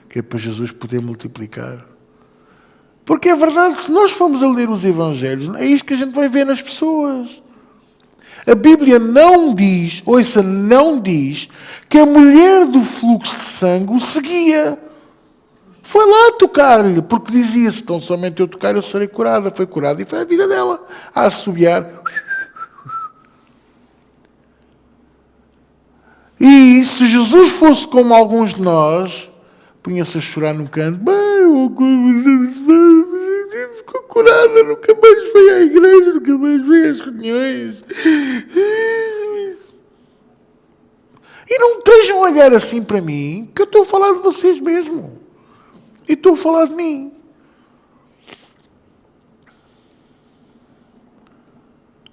Speaker 1: Que é para Jesus poder multiplicar? Porque é verdade, se nós formos a ler os Evangelhos, é isto que a gente vai ver nas pessoas. A Bíblia não diz que a mulher do fluxo de sangue o seguia. Foi lá tocar-lhe, porque dizia-se, tão somente eu tocar eu serei curada. Foi curada e foi a vida dela a assobiar. E se Jesus fosse como alguns de nós, punha-se a chorar num canto, ficou curada, nunca mais veio à igreja, nunca mais veio às reuniões. E não estejam a olhar assim para mim, que eu estou a falar de vocês mesmo. E estou a falar de mim.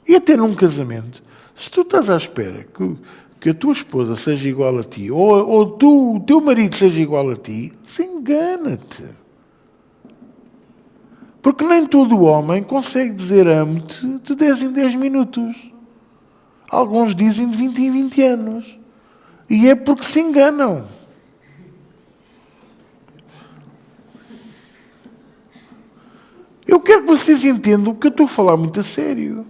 Speaker 1: E até num casamento, se tu estás à espera que a tua esposa seja igual a ti, ou o teu marido seja igual a ti, desengana-te. Porque nem todo homem consegue dizer amo-te de 10 em 10 minutos. Alguns dizem de 20 em 20 anos. E é porque se enganam. Eu quero que vocês entendam que eu estou a falar muito a sério.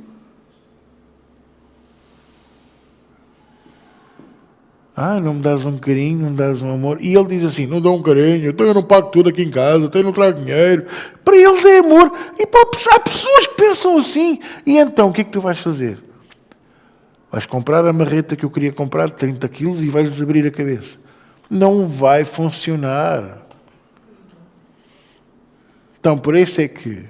Speaker 1: Não me dás um carinho, não me dás um amor. E ele diz assim, não dou um carinho, então eu não pago tudo aqui em casa, então eu não trago dinheiro. Para eles é amor. E há pessoas que pensam assim. E então, o que é que tu vais fazer? Vais comprar a marreta que eu queria comprar, de 30 quilos, e vais-lhes abrir a cabeça. Não vai funcionar. Então, por isso é que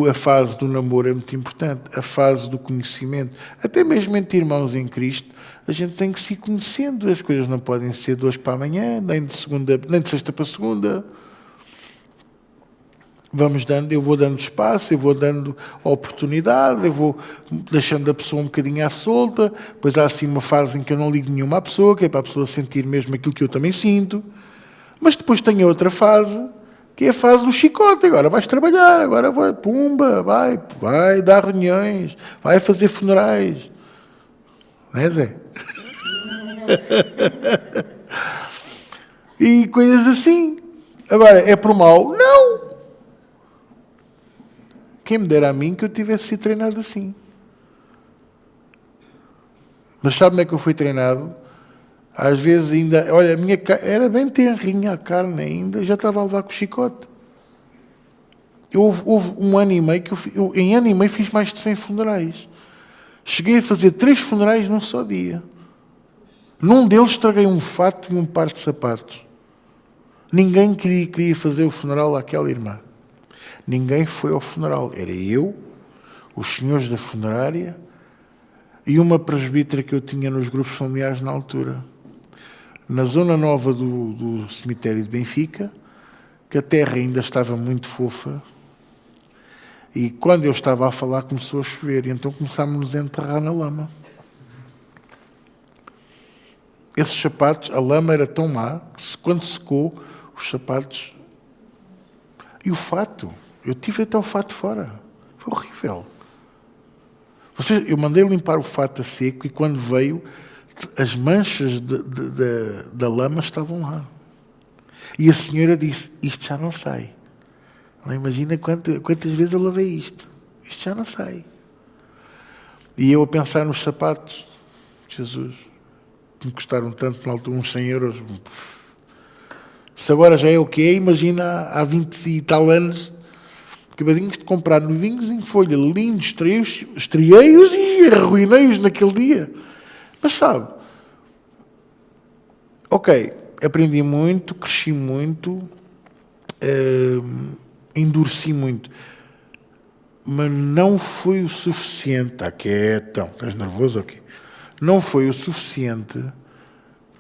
Speaker 1: a fase do namoro é muito importante, a fase do conhecimento. Até mesmo entre irmãos em Cristo, a gente tem que se ir conhecendo. As coisas não podem ser de hoje para amanhã, nem de sexta para segunda. Eu vou dando espaço, eu vou dando oportunidade, eu vou deixando a pessoa um bocadinho à solta. Depois há assim uma fase em que eu não ligo nenhuma à pessoa, que é para a pessoa sentir mesmo aquilo que eu também sinto. Mas depois tem a outra fase, que é a fase do chicote. Agora vais trabalhar, agora vai dar reuniões, vai fazer funerais. Não é, Zé? E coisas assim. Agora, é por mal? Não! Quem me dera a mim que eu tivesse sido treinado assim. Mas sabe como é que eu fui treinado? Às vezes ainda... Olha, era bem tenrinha a carne ainda, já estava a levar com o chicote. Houve um ano e meio que em ano e meio fiz mais de 100 funerais. Cheguei a fazer 3 funerais num só dia. Num deles estraguei um fato e um par de sapatos. Ninguém queria fazer o funeral àquela irmã. Ninguém foi ao funeral. Era eu, os senhores da funerária e uma presbítera que eu tinha nos grupos familiares na altura, na zona nova do cemitério de Benfica, que a terra ainda estava muito fofa, e quando eu estava a falar começou a chover, e então começámos a enterrar na lama. Esses sapatos, a lama era tão má, que quando secou, os sapatos... E o fato, eu tive até o fato fora. Foi horrível. Eu mandei limpar o fato a seco e quando veio, as manchas da lama estavam lá. E a senhora disse, isto já não sai. Não imagina quantas vezes eu lavei isto. Isto já não sai. E eu a pensar nos sapatos, Jesus, que me custaram tanto na altura, uns 100 euros. Se agora já é o que é, imagina há 20 e tal anos, acabadinhos de comprar novinhos em folha, lindos, estreiei-os e arruinei-os naquele dia. Mas sabe, ok, aprendi muito, cresci muito, endureci muito, mas não foi o suficiente. Está quieto, estás nervoso ou quê? Não foi o suficiente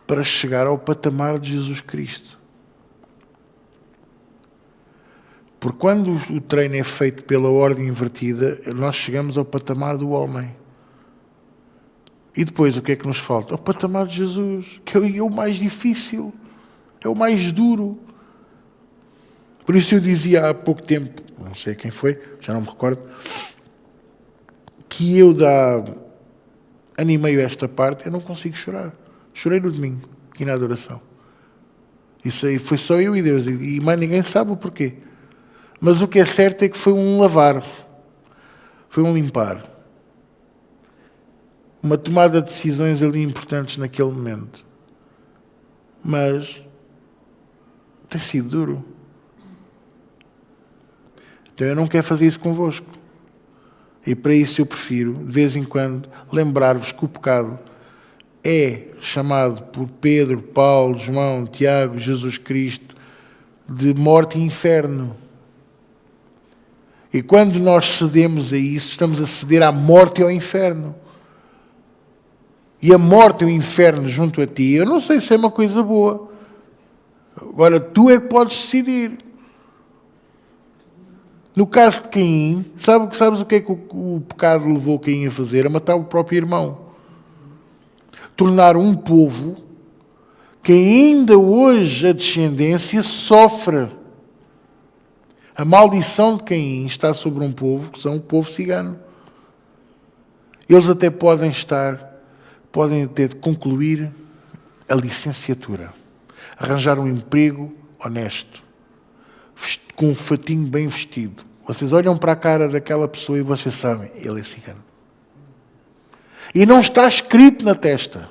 Speaker 1: para chegar ao patamar de Jesus Cristo. Porque quando o treino é feito pela ordem invertida, nós chegamos ao patamar do homem. E depois o que é que nos falta? O patamar de Jesus, que é o mais difícil, é o mais duro. Por isso eu dizia há pouco tempo, não sei quem foi, já não me recordo, que eu ano e meio esta parte, eu não consigo chorar. Chorei no domingo, aqui na adoração. Isso aí foi só eu e Deus, e mais ninguém sabe o porquê. Mas o que é certo é que foi um lavar, foi um limpar. Uma tomada de decisões ali importantes naquele momento. Mas tem sido duro. Então eu não quero fazer isso convosco. E para isso eu prefiro, de vez em quando, lembrar-vos que o pecado é chamado por Pedro, Paulo, João, Tiago, Jesus Cristo, de morte e inferno. E quando nós cedemos a isso, estamos a ceder à morte e ao inferno. E a morte e o inferno junto a ti, eu não sei se é uma coisa boa. Agora, tu é que podes decidir. No caso de Caim, sabes o que é que o pecado levou Caim a fazer? A matar o próprio irmão. Tornar um povo que ainda hoje a descendência sofre. A maldição de Caim está sobre um povo, que são o povo cigano. Eles até podem ter de concluir a licenciatura, arranjar um emprego honesto, com um fatinho bem vestido. Vocês olham para a cara daquela pessoa e vocês sabem, ele é cigano. E não está escrito na testa.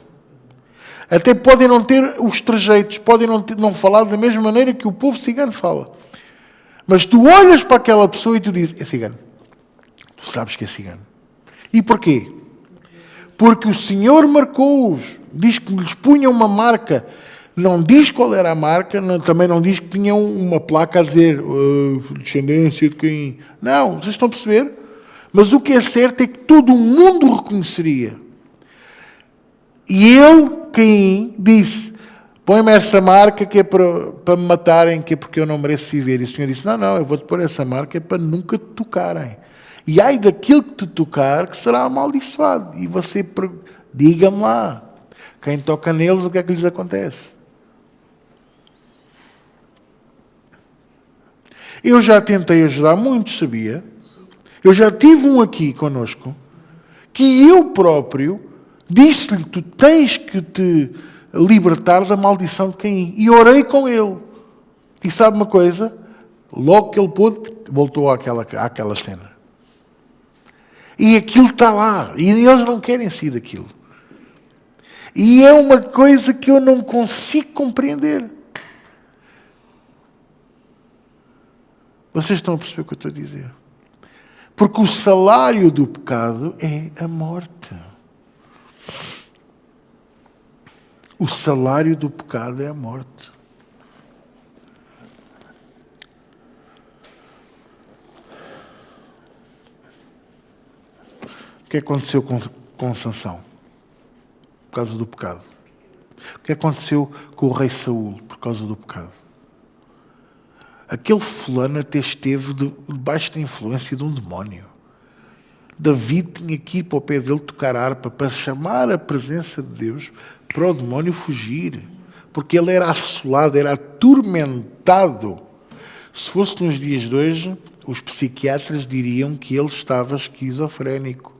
Speaker 1: Até podem não ter os trejeitos, podem não falar da mesma maneira que o povo cigano fala. Mas tu olhas para aquela pessoa e tu dizes, é cigano. Tu sabes que é cigano. E porquê? Porque o Senhor marcou-os. Diz que lhes punha uma marca. Não diz qual era a marca, também não diz que tinham uma placa a dizer descendência de Caim. Não, vocês estão a perceber? Mas o que é certo é que todo o mundo o reconheceria. E ele, Caim, disse, põe-me essa marca que é para me matarem, que é porque eu não mereço viver. E o Senhor disse, não, eu vou-te pôr essa marca é para nunca te tocarem. E ai daquilo que te tocar, que será amaldiçoado. E você, diga-me lá, quem toca neles, o que é que lhes acontece? Eu já tentei ajudar muitos, sabia? Eu já tive um aqui conosco, que eu próprio disse-lhe, tu tens que te libertar da maldição de Caim. E orei com ele. E sabe uma coisa? Logo que ele pôde, voltou àquela cena. E aquilo está lá. E eles não querem sair daquilo. E é uma coisa que eu não consigo compreender. Vocês estão a perceber o que eu estou a dizer? Porque o salário do pecado é a morte. O salário do pecado é a morte. que aconteceu com Sansão? Por causa do pecado. O que aconteceu com o rei Saul? Por causa do pecado. Aquele fulano até esteve debaixo da influência de um demónio. David tinha que ir para o pé dele tocar harpa para chamar a presença de Deus para o demónio fugir. Porque ele era assolado, era atormentado. Se fosse nos dias de hoje, os psiquiatras diriam que ele estava esquizofrénico.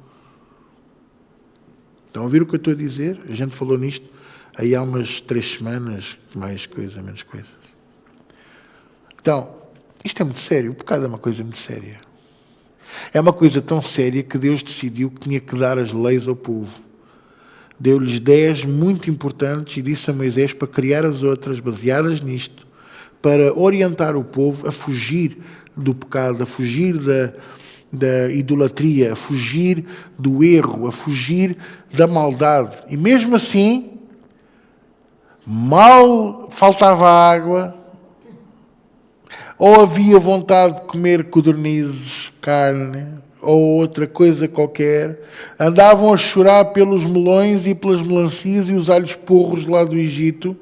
Speaker 1: Estão a ouvir o que eu estou a dizer? A gente falou nisto aí há umas 3 semanas, mais coisa, menos coisa. Então, isto é muito sério. O pecado é uma coisa muito séria. É uma coisa tão séria que Deus decidiu que tinha que dar as leis ao povo. Deu-lhes 10 muito importantes e disse a Moisés para criar as outras, baseadas nisto, para orientar o povo a fugir do pecado, a fugir da idolatria, a fugir do erro, a fugir da maldade. E mesmo assim, mal faltava água, ou havia vontade de comer codornizes, carne, ou outra coisa qualquer, andavam a chorar pelos melões e pelas melancias e os alhos porros lá do Egito.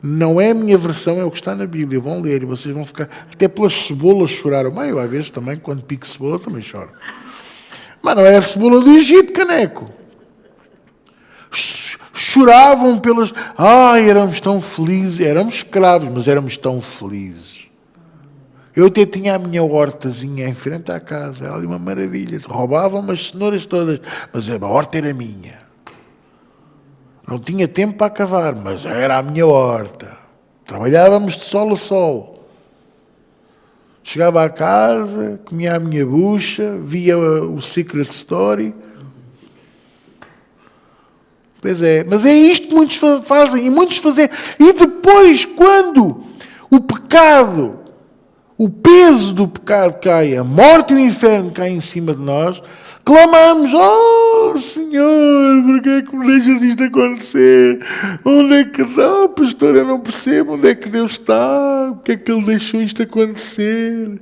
Speaker 1: Não é a minha versão, é o que está na Bíblia. Vão ler e vocês vão ficar... Até pelas cebolas choraram. Mas eu, às vezes, também, quando pico cebola, também choro. Mas não é a cebola do Egito, caneco. Choravam pelas... Ai, éramos tão felizes. Éramos escravos, mas éramos tão felizes. Eu até tinha a minha hortazinha em frente à casa. Era ali uma maravilha. Roubavam as cenouras todas. Mas a horta era minha. Não tinha tempo para cavar, mas era a minha horta. Trabalhávamos de sol a sol. Chegava à casa, comia a minha bucha, via o Secret Story. Pois é, mas é isto que muitos fazem, e muitos fazem. E depois, quando o pecado, o peso do pecado cai, a morte e o inferno caem em cima de nós, clamamos: oh Senhor, por que é que me deixas isto acontecer? Onde é que dá, pastor? Eu não percebo onde é que Deus está, porque é que Ele deixou isto acontecer?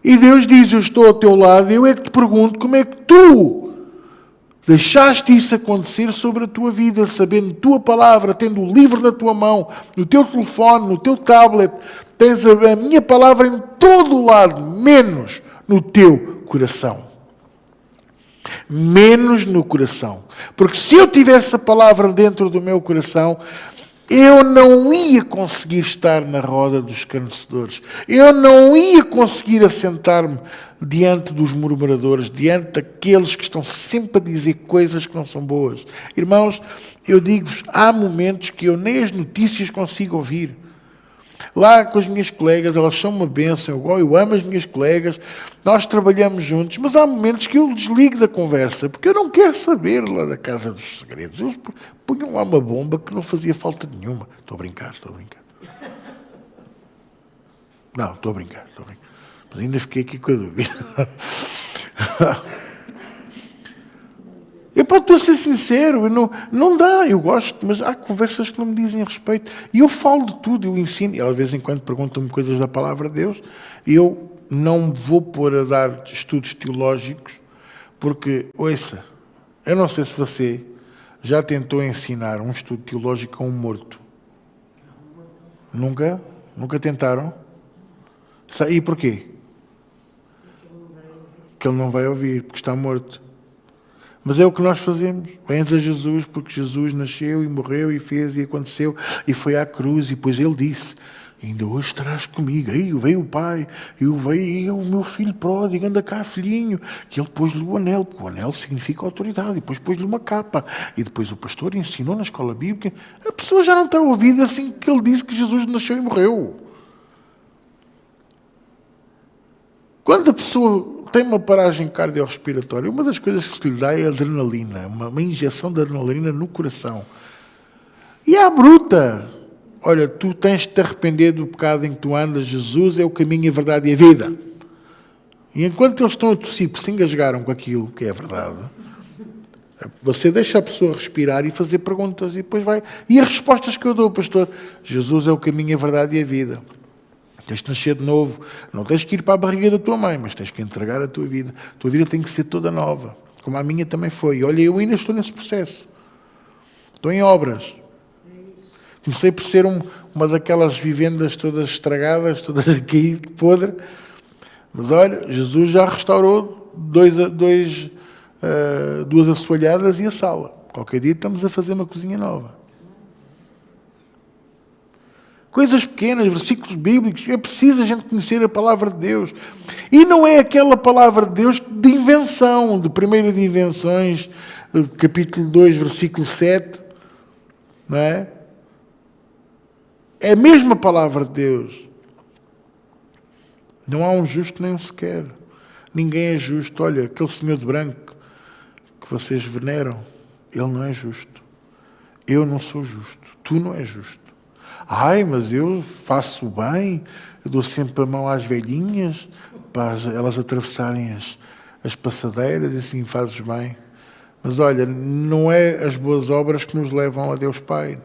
Speaker 1: E Deus diz: eu estou ao teu lado, e eu é que te pergunto, como é que tu deixaste isso acontecer sobre a tua vida, sabendo tua palavra, tendo o livro na tua mão, no teu telefone, no teu tablet, tens a minha palavra em todo o lado, menos no teu coração. Menos no coração. Porque se eu tivesse a palavra dentro do meu coração, eu não ia conseguir estar na roda dos escarnecedores. Eu não ia conseguir assentar-me diante dos murmuradores, diante daqueles que estão sempre a dizer coisas que não são boas. Irmãos, eu digo-vos, há momentos que eu nem as notícias consigo ouvir. Lá com as minhas colegas, elas são uma bênção, eu amo as minhas colegas, nós trabalhamos juntos, mas há momentos que eu desligo da conversa, porque eu não quero saber lá da Casa dos Segredos. Eles punham lá uma bomba que não fazia falta nenhuma. Estou a brincar. Não, estou a brincar. Mas ainda fiquei aqui com a dúvida. Estou a ser sincero, não dá, eu gosto, mas há conversas que não me dizem respeito. E eu falo de tudo, eu ensino. E, às vezes em quando perguntam-me coisas da palavra de Deus, e eu não vou pôr a dar estudos teológicos, porque, ouça, eu não sei se você já tentou ensinar um estudo teológico a um morto. Nunca? Nunca tentaram? E porquê? Porque ele não vai ouvir, porque está morto. Mas é o que nós fazemos. Vens a Jesus, porque Jesus nasceu e morreu e fez e aconteceu e foi à cruz, e depois ele disse: ainda hoje estarás comigo. Aí veio o pai, veio o meu filho pródigo, anda cá, filhinho, que ele pôs-lhe o anel, porque o anel significa autoridade, e depois pôs-lhe uma capa, e depois o pastor ensinou na escola bíblica. A pessoa já não está a ouvir assim que ele disse que Jesus nasceu e morreu. Quando a pessoa tem uma paragem cardiorrespiratória, uma das coisas que se lhe dá é adrenalina, uma injeção de adrenalina no coração. E à bruta: olha, tu tens de te arrepender do pecado em que tu andas, Jesus é o caminho, a verdade e a vida. E enquanto eles estão a tossir, porque se engasgaram com aquilo que é verdade, você deixa a pessoa respirar e fazer perguntas, e depois vai. E as respostas que eu dou, pastor: Jesus é o caminho, a verdade e a vida. Tens de nascer de novo. Não tens que ir para a barriga da tua mãe, mas tens que entregar a tua vida. A tua vida tem que ser toda nova, como a minha também foi. Olha, eu ainda estou nesse processo. Estou em obras. Comecei por ser uma daquelas vivendas todas estragadas, todas a cair de podre. Mas olha, Jesus já restaurou duas assoalhadas e a sala. Qualquer dia estamos a fazer uma cozinha nova. Coisas pequenas, versículos bíblicos. É preciso a gente conhecer a palavra de Deus. E não é aquela palavra de Deus de invenção, de primeira de invenções, capítulo 2, versículo 7. Não é? É a mesma palavra de Deus. Não há um justo nem um sequer. Ninguém é justo. Olha, aquele senhor de branco que vocês veneram, ele não é justo. Eu não sou justo. Tu não és justo. Ai, mas eu faço bem, eu dou sempre a mão às velhinhas para elas atravessarem as passadeiras e assim fazes bem. Mas olha, não é as boas obras que nos levam a Deus Pai.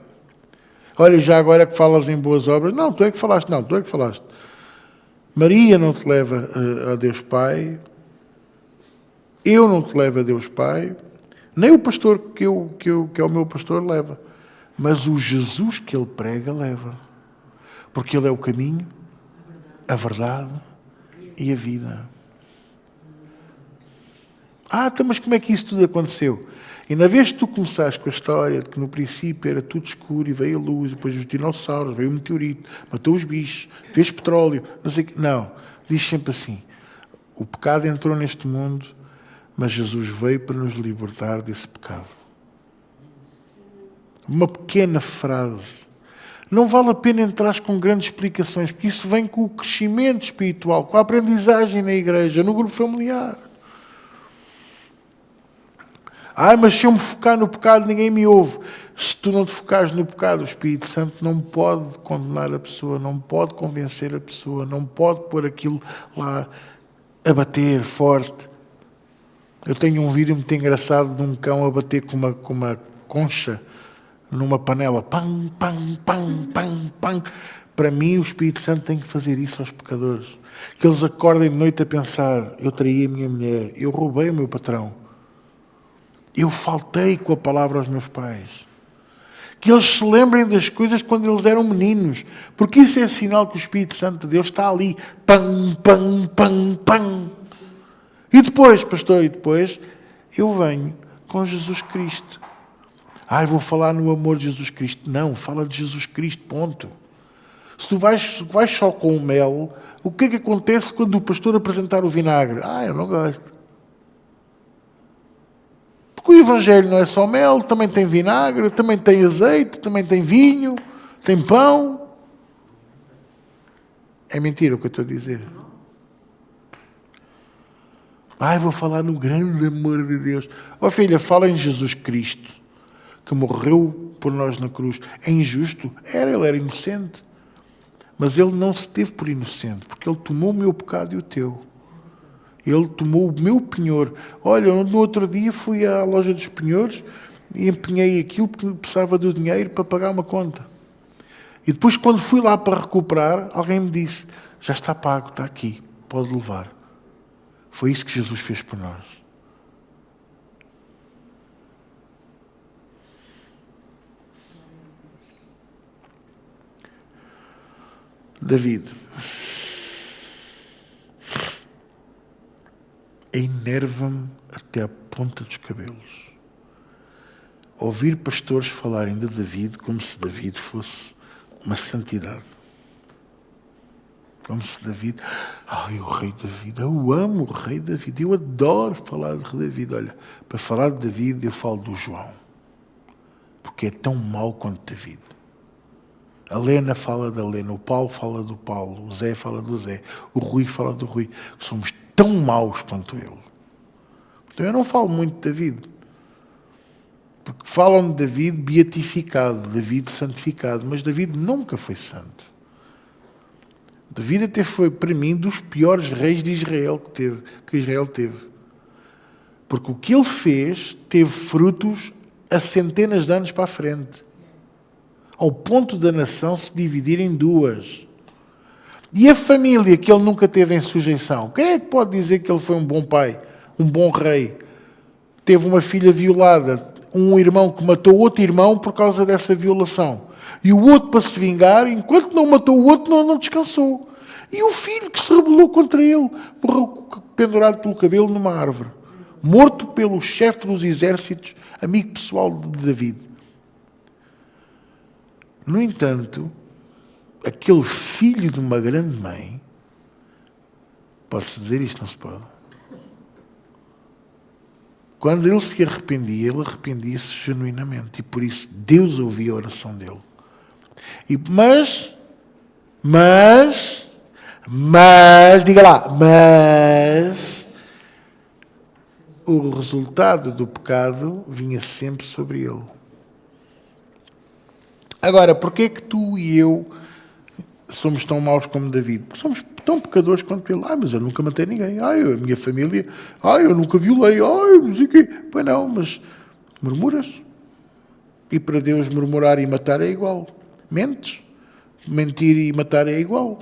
Speaker 1: Olha, já agora que falas em boas obras, não, tu é que falaste. Maria não te leva a Deus Pai, eu não te levo a Deus Pai, nem o pastor que é o meu pastor leva. Mas o Jesus que ele prega leva. Porque ele é o caminho, a verdade e a vida. Então, mas como é que isso tudo aconteceu? E na vez que tu começaste com a história de que no princípio era tudo escuro e veio a luz, depois os dinossauros, veio o meteorito, matou os bichos, fez petróleo, não sei o que. Não, diz sempre assim, o pecado entrou neste mundo, mas Jesus veio para nos libertar desse pecado. Uma pequena frase. Não vale a pena entrar com grandes explicações, porque isso vem com o crescimento espiritual, com a aprendizagem na igreja, no grupo familiar. Mas se eu me focar no pecado, ninguém me ouve. Se tu não te focares no pecado, o Espírito Santo não pode condenar a pessoa, não pode convencer a pessoa, não pode pôr aquilo lá a bater forte. Eu tenho um vídeo muito engraçado de um cão a bater com uma concha numa panela. Pam, pam, pam, pam, pam. Para mim, o Espírito Santo tem que fazer isso aos pecadores. Que eles acordem de noite a pensar, eu traí a minha mulher, eu roubei o meu patrão. Eu faltei com a palavra aos meus pais. Que eles se lembrem das coisas quando eles eram meninos. Porque isso é sinal que o Espírito Santo de Deus está ali. Pam, pam, pam, pam. E depois, pastor, eu venho com Jesus Cristo. Vou falar no amor de Jesus Cristo. Não, fala de Jesus Cristo, ponto. Se tu vais só com o mel, o que é que acontece quando o pastor apresentar o vinagre? Eu não gosto. Porque o Evangelho não é só mel, também tem vinagre, também tem azeite, também tem vinho, tem pão. É mentira o que eu estou a dizer. Vou falar no grande amor de Deus. Filha, fala em Jesus Cristo, que morreu por nós na cruz. É injusto? Ele era inocente. Mas ele não se teve por inocente, porque ele tomou o meu pecado e o teu. Ele tomou o meu penhor. Olha, no outro dia fui à loja dos penhores e empenhei aquilo porque precisava do dinheiro para pagar uma conta. E depois, quando fui lá para recuperar, alguém me disse, já está pago, está aqui, pode levar. Foi isso que Jesus fez por nós. David. Enerva-me até a ponta dos cabelos. Ouvir pastores falarem de David como se David fosse uma santidade. Como se David... o rei David. Eu amo o rei David. Eu adoro falar de David. Olha, para falar de David eu falo do João. Porque é tão mau quanto David. A Lena fala da Lena. O Paulo fala do Paulo. O Zé fala do Zé. O Rui fala do Rui. Somos tão maus quanto ele. Então eu não falo muito de David. Porque falam de David beatificado, David santificado. Mas David nunca foi santo. David até foi, para mim, dos piores reis de Israel que Israel teve. Porque o que ele fez teve frutos a centenas de anos para a frente. Ao ponto da nação se dividir em duas. E a família que ele nunca teve em sujeição? Quem é que pode dizer que ele foi um bom pai, um bom rei? Teve uma filha violada, um irmão que matou outro irmão por causa dessa violação. E o outro, para se vingar, enquanto não matou o outro, não descansou. E o filho que se rebelou contra ele, morreu pendurado pelo cabelo numa árvore. Morto pelo chefe dos exércitos, amigo pessoal de David. No entanto, aquele filho de uma grande mãe, pode-se dizer isto, não se pode? Quando ele se arrependia, ele arrependia-se genuinamente. E por isso Deus ouvia a oração dele. Mas, diga lá, mas o resultado do pecado vinha sempre sobre ele. Agora, porquê é que tu e eu somos tão maus como David? Porque somos tão pecadores quanto ele. Mas eu nunca matei ninguém. A minha família. Eu nunca violei. Eu não sei o quê. Pois não, mas murmuras. E para Deus murmurar e matar é igual. Mentes. Mentir e matar é igual.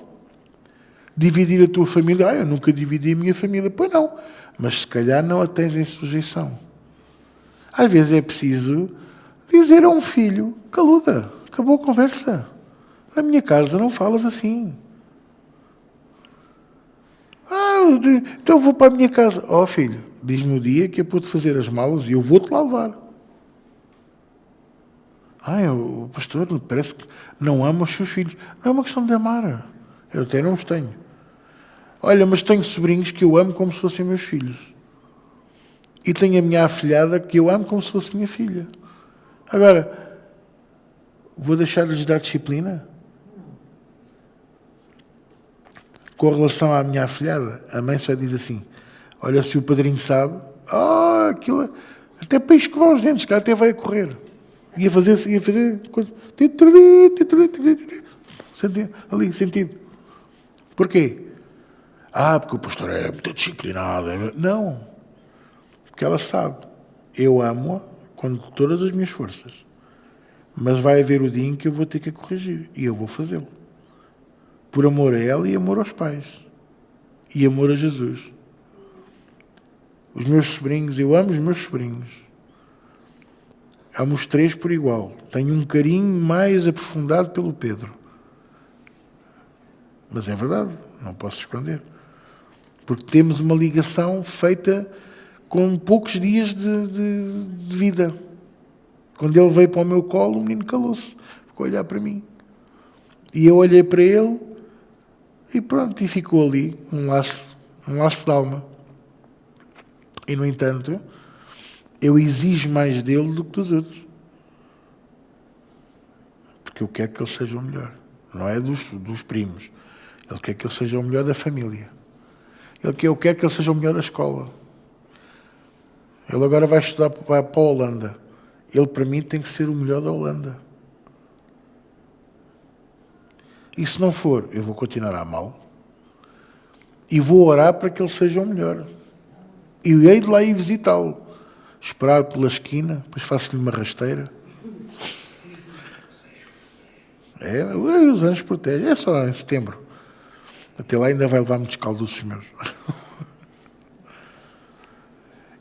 Speaker 1: Dividir a tua família. Eu nunca dividi a minha família. Pois não. Mas se calhar não a tens em sujeição. Às vezes é preciso dizer a um filho: caluda, acabou a conversa. Na minha casa não falas assim. Então eu vou para a minha casa. Filho, diz-me o dia que é para te fazer as malas e eu vou-te lá levar. O pastor parece que não ama os seus filhos. Não é uma questão de amar. Eu até não os tenho. Olha, mas tenho sobrinhos que eu amo como se fossem meus filhos. E tenho a minha afilhada que eu amo como se fosse minha filha. Agora, vou deixar-lhes dar disciplina? Com relação à minha afilhada, a mãe só diz assim: olha, se o padrinho sabe, aquilo, até para escovar os dentes, que até vai a correr. Ia fazer ali, sentido. Porquê? Porque o pastor é muito disciplinado. Não. Porque ela sabe. Eu amo-a com todas as minhas forças. Mas vai haver o dia em que eu vou ter que a corrigir. E eu vou fazê-lo. Por amor a ela e amor aos pais. E amor a Jesus. Os meus sobrinhos, eu amo os meus sobrinhos. Amo os três por igual. Tenho um carinho mais aprofundado pelo Pedro. Mas é verdade, não posso esconder. Porque temos uma ligação feita com poucos dias de vida. Quando ele veio para o meu colo, o menino calou-se. Ficou a olhar para mim. E eu olhei para ele e pronto, e ficou ali um laço de alma. E, no entanto, eu exijo mais dele do que dos outros. Porque eu quero que ele seja o melhor. Não é dos primos. Ele quer que ele seja o melhor da família. Eu quero que ele seja o melhor da escola. Ele agora vai estudar para a Holanda. Ele, para mim, tem que ser o melhor da Holanda. E se não for, eu vou continuar a amá-lo. E vou orar para que ele seja o melhor. E hei de lá ir visitá-lo. Esperar pela esquina, depois faço-lhe uma rasteira. Os anjos protegem. É só em setembro. Até lá ainda vai levar muitos calduços meus.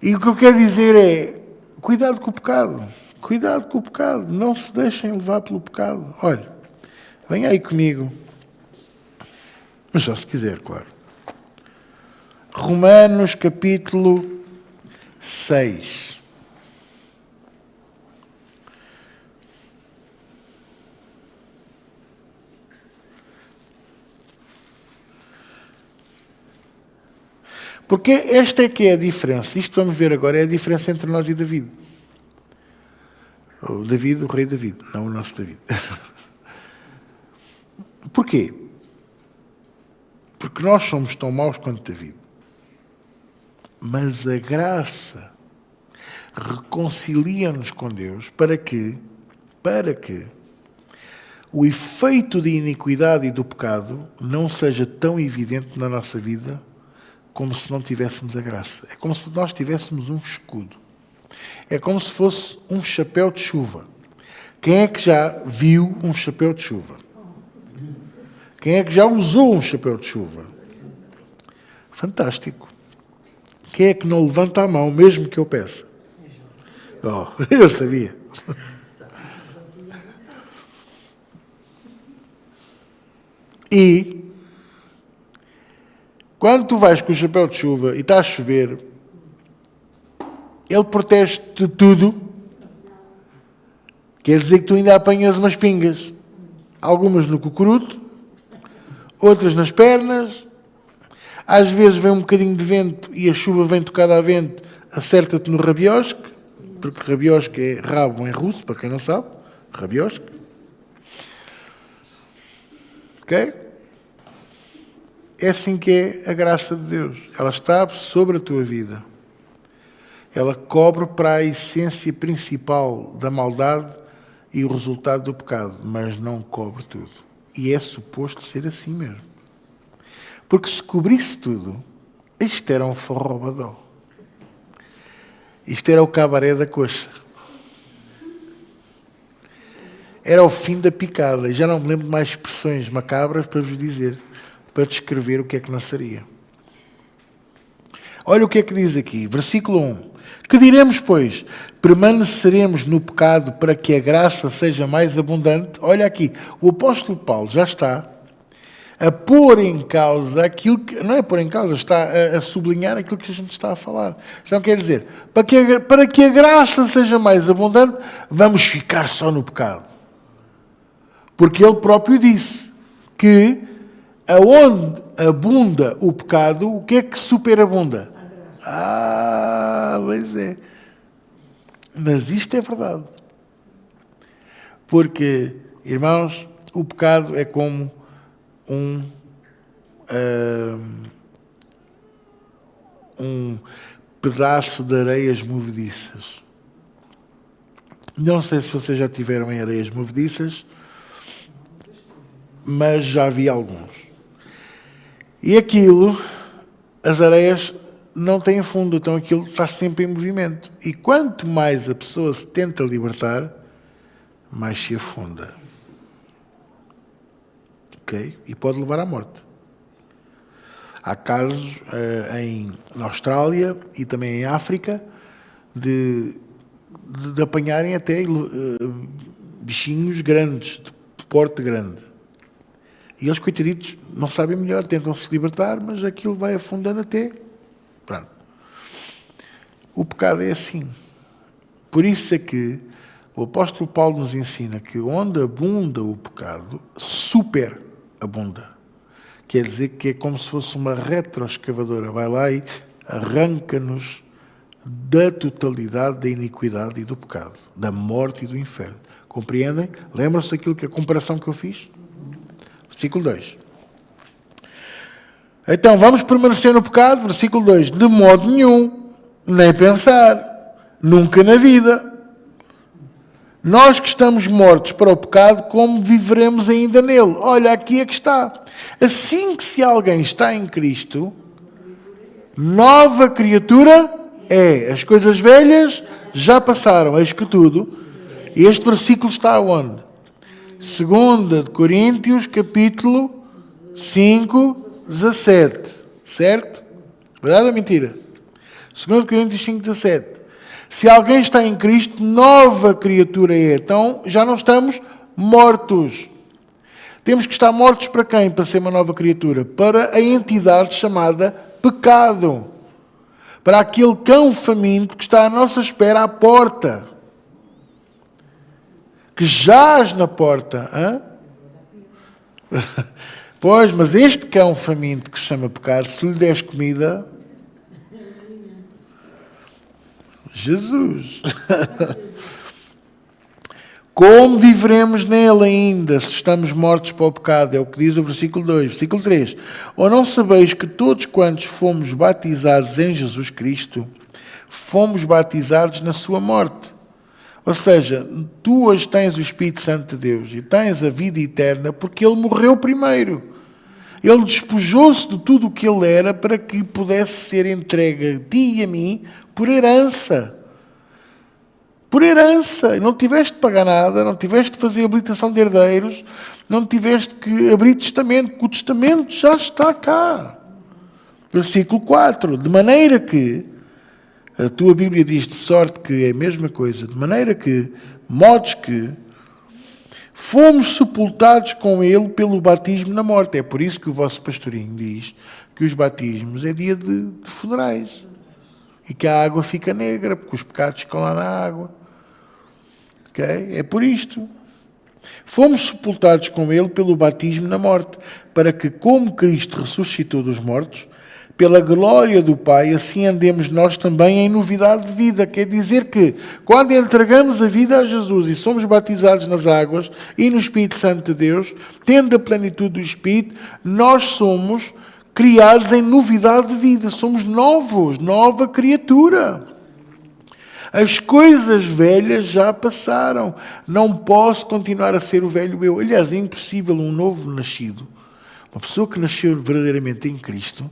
Speaker 1: E o que eu quero dizer é: cuidado com o pecado. Cuidado com o pecado. Não se deixem levar pelo pecado. Olha, venha aí comigo. Mas só se quiser, claro. Romanos capítulo 6. Porque esta é que é a diferença. Isto vamos ver agora, é a diferença entre nós e David. O David, o rei David, não o nosso David. Porquê? Porque nós somos tão maus quanto David. Mas a graça reconcilia-nos com Deus para que o efeito de iniquidade e do pecado não seja tão evidente na nossa vida como se não tivéssemos a graça. É como se nós tivéssemos um escudo. É como se fosse um chapéu de chuva. Quem é que já viu um chapéu de chuva? Quem é que já usou um chapéu de chuva? Fantástico. Quem é que não levanta a mão, mesmo que eu peça? Oh, eu sabia. E quando tu vais com o chapéu de chuva e está a chover, ele protege-te de tudo. Quer dizer que tu ainda apanhas umas pingas. Algumas no cocoruto, outras nas pernas. Às vezes vem um bocadinho de vento e a chuva vem tocada a vento, acerta-te no rabiosque, porque rabiosque é rabo em russo, para quem não sabe. Rabiosque. Ok? É assim que é a graça de Deus. Ela está sobre a tua vida. Ela cobre para a essência principal da maldade e o resultado do pecado, mas não cobre tudo. E é suposto ser assim mesmo. Porque se cobrisse tudo, isto era um forrobadó. Isto era o cabaré da coxa. Era o fim da picada. Já não me lembro de mais expressões macabras para vos dizer, para descrever o que é que nasceria. Olha o que é que diz aqui, versículo 1. Que diremos, pois? Permaneceremos no pecado para que a graça seja mais abundante? Olha aqui, o apóstolo Paulo já está a pôr em causa aquilo que... Não é pôr em causa, está a sublinhar aquilo que a gente está a falar. Então quer dizer, para que a graça seja mais abundante, vamos ficar só no pecado. Porque ele próprio disse que aonde abunda o pecado, o que é que superabunda? Pois é. Mas isto é verdade. Porque, irmãos, o pecado é como um pedaço de areias movediças. Não sei se vocês já tiveram em areias movediças, mas já vi alguns. E aquilo, as areias não têm fundo, então aquilo está sempre em movimento. E quanto mais a pessoa se tenta libertar, mais se afunda. Ok? E pode levar à morte. Há casos na Austrália e também em África de apanharem até bichinhos grandes, de porte grande. E eles, coitaditos, não sabem melhor, tentam se libertar, mas aquilo vai afundando até... Pronto. O pecado é assim. Por isso é que o apóstolo Paulo nos ensina que onde abunda o pecado, superabunda. Quer dizer que é como se fosse uma retroescavadora. Vai lá e arranca-nos da totalidade da iniquidade e do pecado, da morte e do inferno. Compreendem? Lembram-se daquilo que a comparação que eu fiz? Versículo 2. Então, vamos permanecer no pecado? Versículo 2. De modo nenhum, nem pensar, nunca na vida. Nós que estamos mortos para o pecado, como viveremos ainda nele? Olha, aqui é que está. Assim que se alguém está em Cristo, nova criatura é. As coisas velhas já passaram, eis que tudo. E este versículo está onde? 2 de Coríntios, capítulo 5, 17. Certo? Verdade ou mentira? 2 Coríntios 5, 17. Se alguém está em Cristo, nova criatura é. Então, já não estamos mortos. Temos que estar mortos para quem? Para ser uma nova criatura? Para a entidade chamada pecado. Para aquele cão faminto que está à nossa espera à porta. Que jaz na porta. Hã? Pois, mas este cão faminto que se chama pecado, se lhe des comida... Jesus! Como viveremos nele ainda, se estamos mortos para o pecado? É o que diz o versículo 2. Versículo 3. Ou não sabeis que todos quantos fomos batizados em Jesus Cristo, fomos batizados na sua morte? Ou seja, tu hoje tens o Espírito Santo de Deus e tens a vida eterna porque Ele morreu primeiro. Ele despojou-se de tudo o que Ele era para que pudesse ser entregue a ti e a mim por herança. Por herança. Não tiveste de pagar nada, não tiveste de fazer habilitação de herdeiros, não tiveste que abrir testamento, porque o testamento já está cá. Versículo 4. De maneira que, a tua Bíblia diz de sorte que é a mesma coisa, de maneira que, modos que, fomos sepultados com ele pelo batismo na morte. É por isso que o vosso pastorinho diz que os batismos é dia de funerais. E que a água fica negra, porque os pecados ficam lá na água. Okay? É por isto. Fomos sepultados com ele pelo batismo na morte, para que, como Cristo ressuscitou dos mortos, pela glória do Pai, assim andemos nós também em novidade de vida. Quer dizer que, quando entregamos a vida a Jesus e somos batizados nas águas e no Espírito Santo de Deus, tendo a plenitude do Espírito, nós somos criados em novidade de vida. Somos novos, nova criatura. As coisas velhas já passaram. Não posso continuar a ser o velho eu. Aliás, é impossível um novo nascido, uma pessoa que nasceu verdadeiramente em Cristo,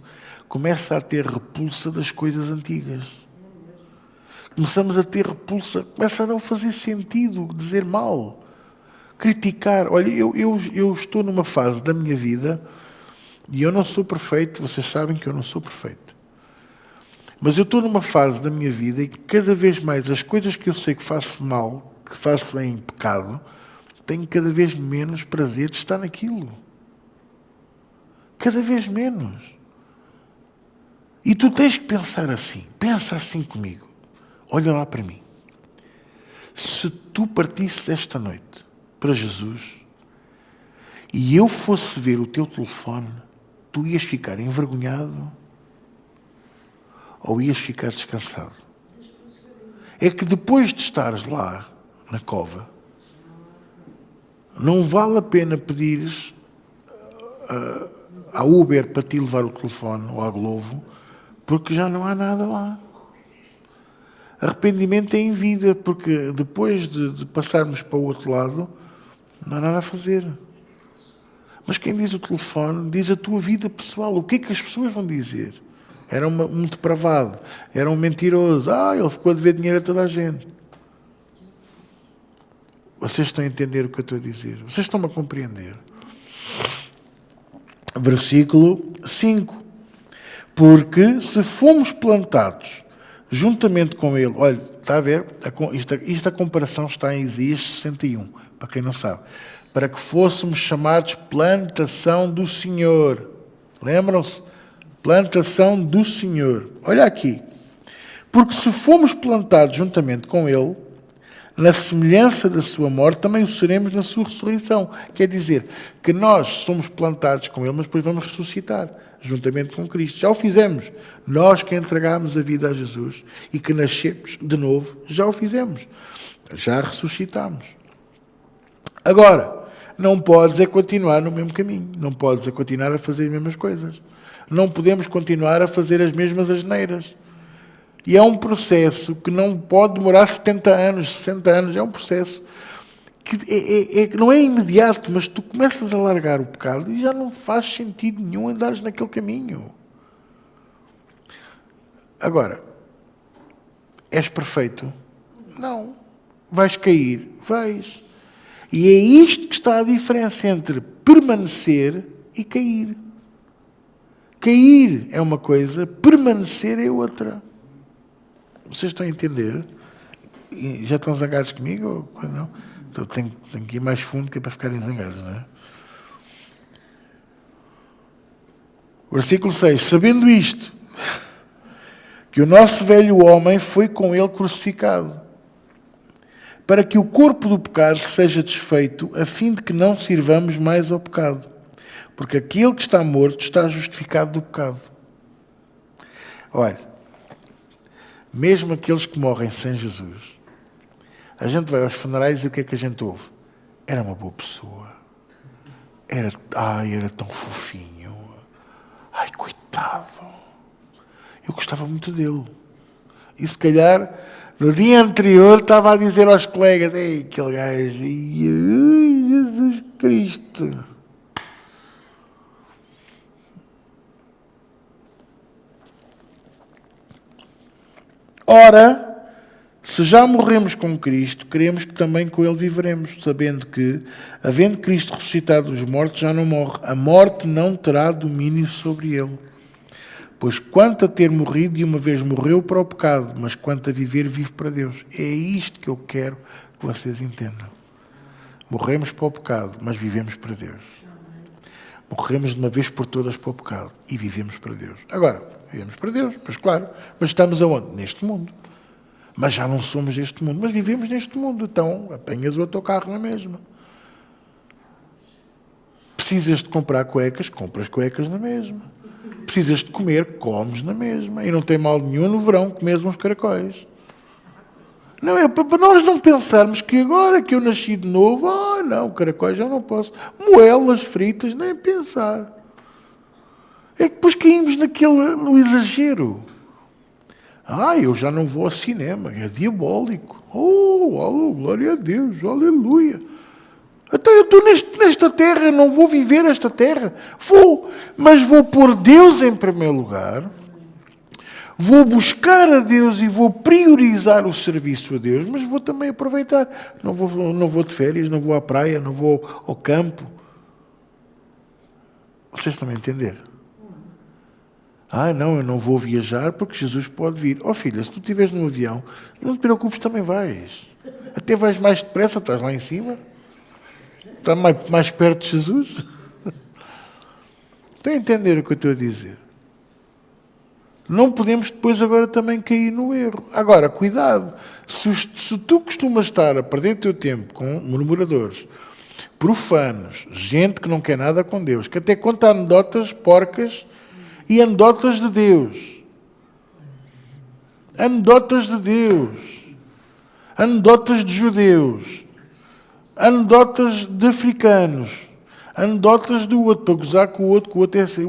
Speaker 1: começa a ter repulsa das coisas antigas. Começamos a ter repulsa, começa a não fazer sentido dizer mal, criticar. Olha, eu estou numa fase da minha vida, e eu não sou perfeito, vocês sabem que eu não sou perfeito. Mas eu estou numa fase da minha vida em que cada vez mais as coisas que eu sei que faço mal, que faço em pecado, tenho cada vez menos prazer de estar naquilo. Cada vez menos. E tu tens que pensar assim. Pensa assim comigo. Olha lá para mim. Se tu partisses esta noite para Jesus e eu fosse ver o teu telefone, tu ias ficar envergonhado ou ias ficar descansado? É que depois de estares lá, na cova, não vale a pena pedires à Uber para te levar o telefone ou à Glovo, porque já não há nada lá. Arrependimento é em vida, porque depois de passarmos para o outro lado, não há nada a fazer. Mas quem diz o telefone, diz a tua vida pessoal. O que é que as pessoas vão dizer? Era um depravado, era um mentiroso. Ele ficou a dever dinheiro a toda a gente. Vocês estão a entender o que eu estou a dizer? Vocês estão-me a compreender? Versículo 5. Porque se fomos plantados juntamente com ele... Olha, está a ver? Isto a comparação está em Isaías 61, para quem não sabe. Para que fôssemos chamados plantação do Senhor. Lembram-se? Plantação do Senhor. Olha aqui. Porque se fomos plantados juntamente com ele, na semelhança da sua morte, também o seremos na sua ressurreição. Quer dizer, que nós somos plantados com ele, mas depois vamos ressuscitar, juntamente com Cristo. Já o fizemos. Nós que entregámos a vida a Jesus e que nascemos de novo, já o fizemos. Já ressuscitamos. Agora, não podes é continuar no mesmo caminho. Não podes é continuar a fazer as mesmas coisas. Não podemos continuar a fazer as mesmas asneiras. E é um processo que não pode demorar 70 anos, 60 anos. É um processo que não é imediato, mas tu começas a largar o pecado e já não faz sentido nenhum andares naquele caminho. Agora, és perfeito? Não. Vais cair? Vais. E é isto que está a diferença entre permanecer e cair. Cair é uma coisa, permanecer é outra. Vocês estão a entender? Já estão zangados comigo ou não? Então tenho que ir mais fundo que é para ficarem zangados, não é? Versículo 6. Sabendo isto, que o nosso velho homem foi com ele crucificado, para que o corpo do pecado seja desfeito, a fim de que não sirvamos mais ao pecado. Porque aquele que está morto está justificado do pecado. Olha, mesmo aqueles que morrem sem Jesus, a gente vai aos funerais e o que é que a gente ouve? Era uma boa pessoa. Era tão fofinho. Ai, coitado. Eu gostava muito dele. E se calhar, no dia anterior, estava a dizer aos colegas, ei, aquele gajo, Jesus Cristo. Ora, Se já morremos com Cristo, queremos que também com Ele viveremos, sabendo que, havendo Cristo ressuscitado dos mortos, já não morre. A morte não terá domínio sobre Ele. Pois quanto a ter morrido, de uma vez morreu para o pecado, mas quanto a viver, vive para Deus. É isto que eu quero que vocês entendam. Morremos para o pecado, mas vivemos para Deus. Morremos de uma vez por todas para o pecado e vivemos para Deus. Agora, vivemos para Deus, pois claro, mas estamos aonde? Neste mundo. Mas já não somos deste mundo, mas vivemos neste mundo. Então, apanhas o autocarro na mesma. Precisas de comprar cuecas, compras cuecas na mesma. Precisas de comer, comes na mesma. E não tem mal nenhum no verão comeres uns caracóis. Não é para nós não pensarmos que agora que eu nasci de novo, não, caracóis já não posso. Moelas fritas, nem pensar. É que depois caímos no exagero. Eu já não vou ao cinema, é diabólico. Glória a Deus, aleluia. Então eu estou nesta terra, não vou viver esta terra. Mas vou pôr Deus em primeiro lugar. Vou buscar a Deus e vou priorizar o serviço a Deus, mas vou também aproveitar. Não vou de férias, não vou à praia, não vou ao campo. Vocês estão a entender? Não, eu não vou viajar porque Jesus pode vir. Filha, se tu estiveres num avião, não te preocupes, também vais. Até vais mais depressa, estás lá em cima. Estás mais perto de Jesus. Estão a entender o que eu estou a dizer? Não podemos depois agora também cair no erro. Agora, cuidado. Se tu costumas estar a perder o teu tempo com murmuradores, profanos, gente que não quer nada com Deus, que até conta anedotas porcas e anedotas de Deus. Anedotas de Deus. Anedotas de judeus. Anedotas de africanos. Anedotas do outro, para gozar com o outro, que o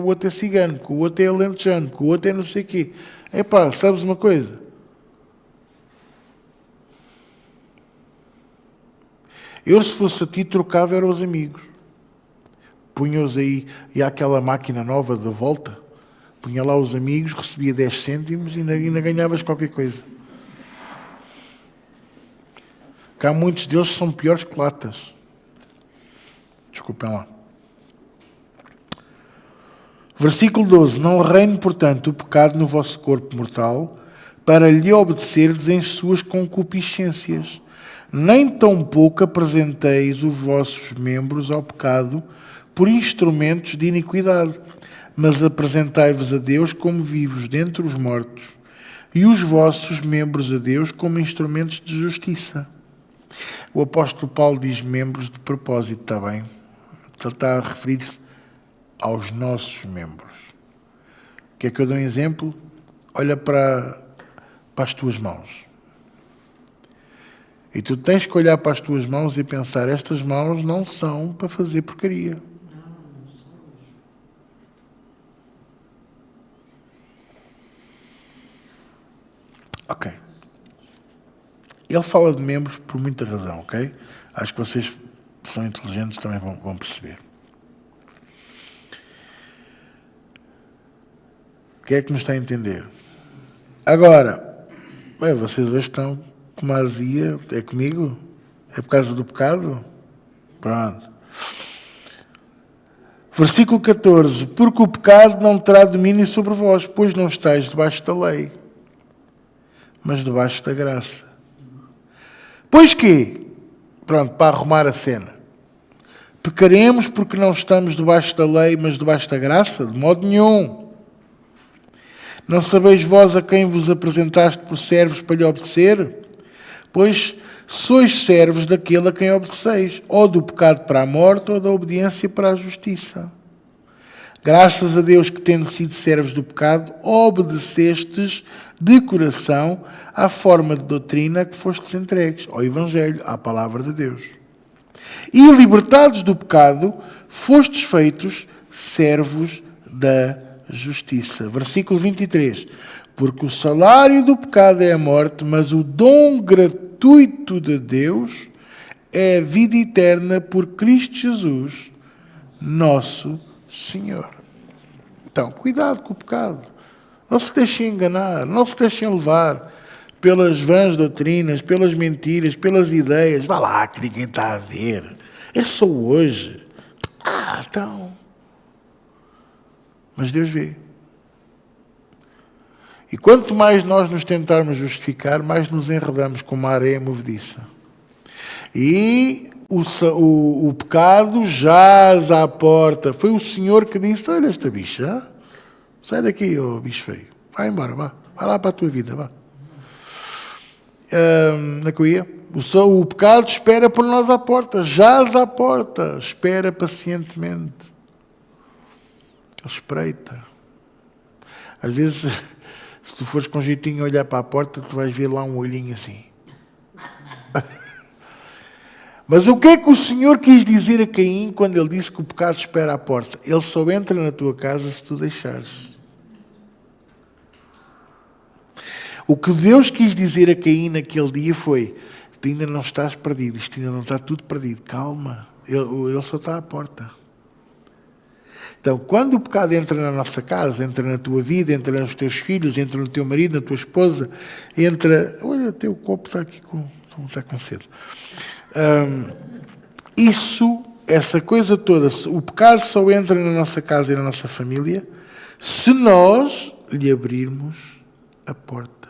Speaker 1: outro é cigano, que o outro é alentejano, que o outro é não sei o quê. Sabes uma coisa? Eu, se fosse a ti, trocava eram os amigos. Punha-os aí, e há aquela máquina nova de volta, punha lá os amigos, recebia 10 cêntimos e ainda ganhavas qualquer coisa. Cá muitos deles são piores que latas. Desculpem lá. Versículo 12. Não reine, portanto, o pecado no vosso corpo mortal, para lhe obedecerdes em suas concupiscências. Nem tampouco apresenteis os vossos membros ao pecado por instrumentos de iniquidade, mas apresentai-vos a Deus como vivos dentre os mortos, e os vossos membros a Deus como instrumentos de justiça. O apóstolo Paulo diz membros de propósito, está bem? Ele está a referir-se aos nossos membros. Quer que eu dê um exemplo? Olha para as tuas mãos. E tu tens que olhar para as tuas mãos e pensar, estas mãos não são para fazer porcaria. Ok. Ele fala de membros por muita razão, ok? Acho que vocês são inteligentes, também vão perceber. Quem é que nos está a entender? Agora, vocês hoje estão com uma azia, é comigo? É por causa do pecado? Pronto. Versículo 14. Porque o pecado não terá domínio sobre vós, pois não estáis debaixo da lei, mas debaixo da graça. Pois quê? Pronto, para arrumar a cena. Pecaremos porque não estamos debaixo da lei, mas debaixo da graça? De modo nenhum. Não sabeis vós a quem vos apresentaste por servos para lhe obedecer? Pois sois servos daquele a quem obedeceis, ou do pecado para a morte, ou da obediência para a justiça. Graças a Deus que, tendo sido servos do pecado, obedecestes de coração à forma de doutrina que fostes entregues, ao Evangelho, à palavra de Deus. E, libertados do pecado, fostes feitos servos da justiça. Versículo 23. Porque o salário do pecado é a morte, mas o dom gratuito de Deus é a vida eterna por Cristo Jesus, nosso Senhor. Então, cuidado com o pecado. Não se deixem enganar, não se deixem levar pelas vãs doutrinas, pelas mentiras, pelas ideias. Vá lá, que ninguém está a ver. É só hoje. Então. Mas Deus vê. E quanto mais nós nos tentarmos justificar, mais nos enredamos com uma areia movediça. E o pecado jaz à porta. Foi o Senhor que disse: olha esta bicha, sai daqui, ô bicho feio. Vai embora, vá. Vai lá para a tua vida, vá. Na coia. O pecado espera por nós à porta. Jaz à porta. Espera pacientemente. Ele espreita. Às vezes, se tu fores com jeitinho olhar para a porta, tu vais ver lá um olhinho assim. Mas o que é que o Senhor quis dizer a Caim quando ele disse que o pecado espera à porta? Ele só entra na tua casa se tu deixares. O que Deus quis dizer a Caim naquele dia foi: tu ainda não estás perdido, isto ainda não está tudo perdido, calma, ele só está à porta. Então, quando o pecado entra na nossa casa, entra na tua vida, entra nos teus filhos, entra no teu marido, na tua esposa, entra... Olha, teu copo está aqui está com sede. Essa coisa toda, o pecado só entra na nossa casa e na nossa família se nós lhe abrirmos a porta.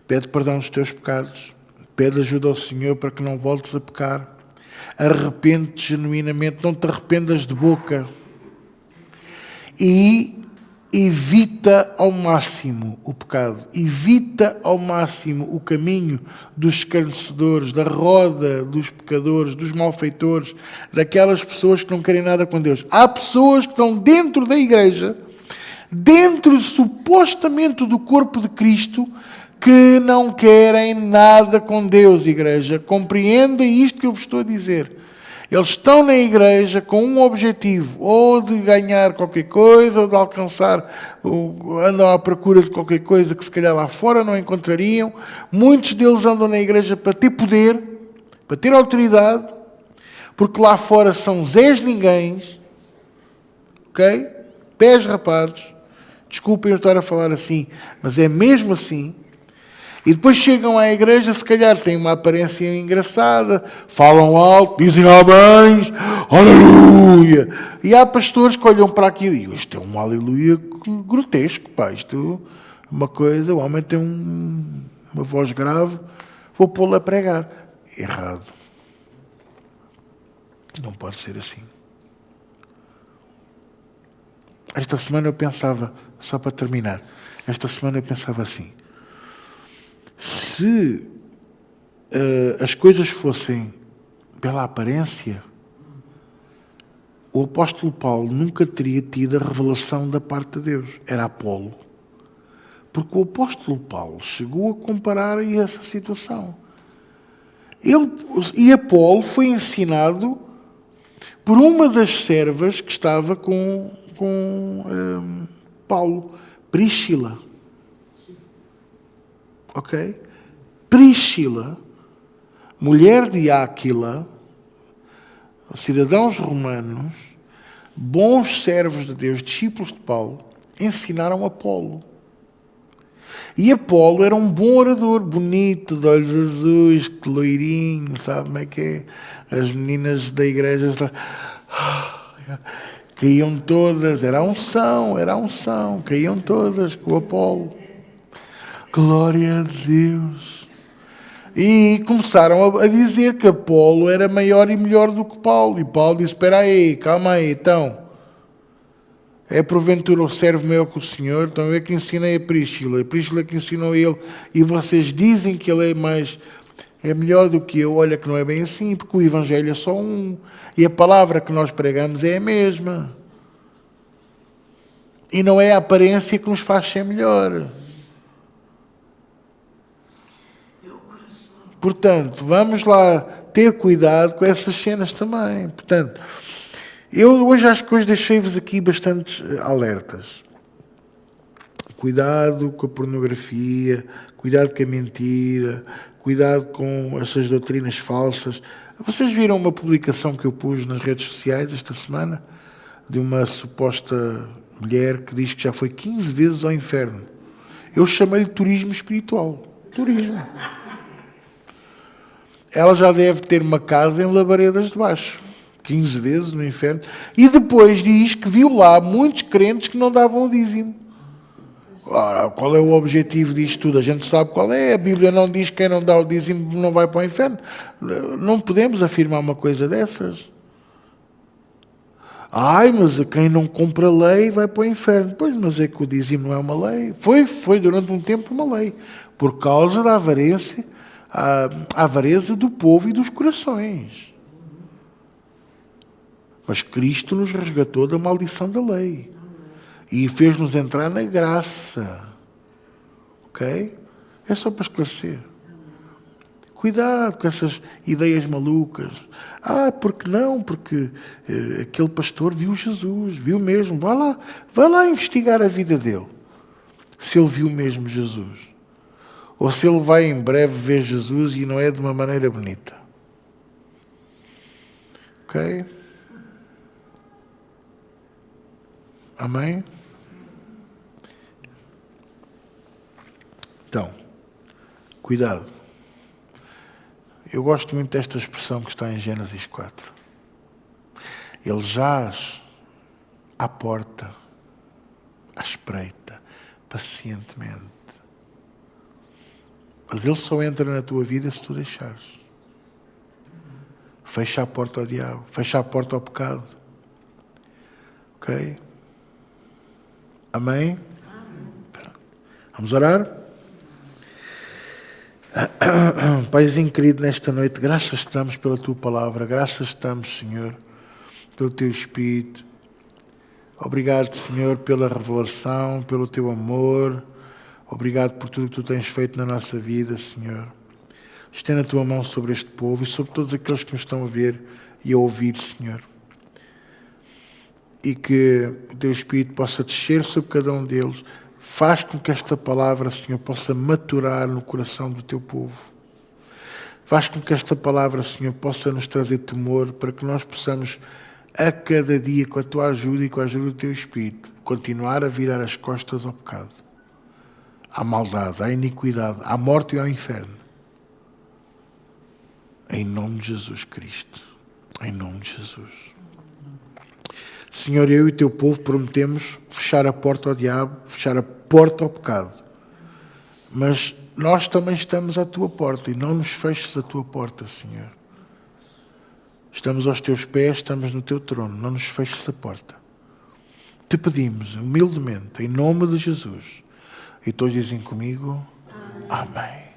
Speaker 1: Pede perdão dos teus pecados, pede ajuda ao Senhor para que não voltes a pecar. Arrepende-te genuinamente, não te arrependas de boca. E evita ao máximo o pecado. Evita ao máximo o caminho dos escarnecedores, da roda dos pecadores, dos malfeitores, daquelas pessoas que não querem nada com Deus. Há pessoas que estão dentro da igreja, dentro supostamente do corpo de Cristo, que não querem nada com Deus, igreja. Compreenda isto que eu vos estou a dizer. Eles estão na igreja com um objetivo, ou de ganhar qualquer coisa, ou de alcançar, andam à procura de qualquer coisa que se calhar lá fora não encontrariam. Muitos deles andam na igreja para ter poder, para ter autoridade, porque lá fora são zés ninguéms, ok? Pés rapados. Desculpem eu estar a falar assim, mas é mesmo assim. E depois chegam à igreja, se calhar têm uma aparência engraçada, falam alto, dizem amém, aleluia. E há pastores que olham para aquilo e isto é um aleluia grotesco, pá. Isto é uma coisa, o homem tem uma voz grave, vou pô-lo a pregar. Errado. Não pode ser assim. Esta semana eu pensava, só para terminar, assim: se as coisas fossem pela aparência, o apóstolo Paulo nunca teria tido a revelação da parte de Deus. Era Apolo. Porque o apóstolo Paulo chegou a comparar essa situação. E Apolo foi ensinado por uma das servas que estava com Paulo, Priscila. Ok? Priscila, mulher de Áquila, cidadãos romanos, bons servos de Deus, discípulos de Paulo, ensinaram Apolo. E Apolo era um bom orador, bonito, de olhos azuis, loirinho, sabe como é que é? As meninas da igreja caíam todas, era a unção, caíam todas com o Apolo. Glória a Deus. E começaram a dizer que Apolo era maior e melhor do que Paulo. E Paulo disse: espera aí, calma aí, então. É porventura o servo maior que o Senhor? Então eu é que ensinei a Priscila que ensinou ele. E vocês dizem que ele é melhor do que eu. Olha que não é bem assim, porque o Evangelho é só um. E a palavra que nós pregamos é a mesma. E não é a aparência que nos faz ser melhor. Portanto, vamos lá ter cuidado com essas cenas também. Portanto, eu hoje acho que hoje deixei-vos aqui bastantes alertas. Cuidado com a pornografia, cuidado com a mentira, cuidado com essas doutrinas falsas. Vocês viram uma publicação que eu pus nas redes sociais esta semana de uma suposta mulher que diz que já foi 15 vezes ao inferno. Eu chamei-lhe turismo espiritual. Turismo. Ela já deve ter uma casa em Labaredas de Baixo. 15 vezes no inferno. E depois diz que viu lá muitos crentes que não davam o dízimo. Ora, qual é o objetivo disto tudo? A gente sabe qual é. A Bíblia não diz que quem não dá o dízimo não vai para o inferno. Não podemos afirmar uma coisa dessas. Ai, mas quem não cumpre a lei vai para o inferno. Pois, mas é que o dízimo não é uma lei. Foi durante um tempo uma lei. Por causa da avareza, a avareza do povo e dos corações. Mas Cristo nos resgatou da maldição da lei. E fez-nos entrar na graça. Ok? É só para esclarecer. Cuidado com essas ideias malucas. Porque não? Porque aquele pastor viu Jesus, viu mesmo. Vai lá investigar a vida dele. Se ele viu mesmo Jesus. Ou se ele vai em breve ver Jesus e não é de uma maneira bonita. Ok? Amém? Então, cuidado. Eu gosto muito desta expressão que está em Gênesis 4. Ele jaz à porta, à espreita, pacientemente. Mas ele só entra na tua vida se tu deixares. Fecha a porta ao diabo, fecha a porta ao pecado. Ok? Amém? Vamos orar? Paizinho querido, nesta noite, graças te damos pela tua palavra, graças te damos, Senhor, pelo teu Espírito. Obrigado, Senhor, pela revelação, pelo teu amor. Obrigado por tudo que tu tens feito na nossa vida, Senhor. Estenda a tua mão sobre este povo e sobre todos aqueles que nos estão a ver e a ouvir, Senhor. E que o teu Espírito possa descer sobre cada um deles. Faz com que esta palavra, Senhor, possa maturar no coração do teu povo. Faz com que esta palavra, Senhor, possa nos trazer temor para que nós possamos, a cada dia, com a tua ajuda e com a ajuda do teu Espírito, continuar a virar as costas ao pecado, à maldade, à iniquidade, à morte e ao inferno. Em nome de Jesus Cristo. Em nome de Jesus. Senhor, eu e o teu povo prometemos fechar a porta ao diabo, fechar a porta ao pecado. Mas nós também estamos à tua porta e não nos feches a tua porta, Senhor. Estamos aos teus pés, estamos no teu trono, não nos feches a porta. Te pedimos, humildemente, em nome de Jesus. E todos dizem comigo, amém.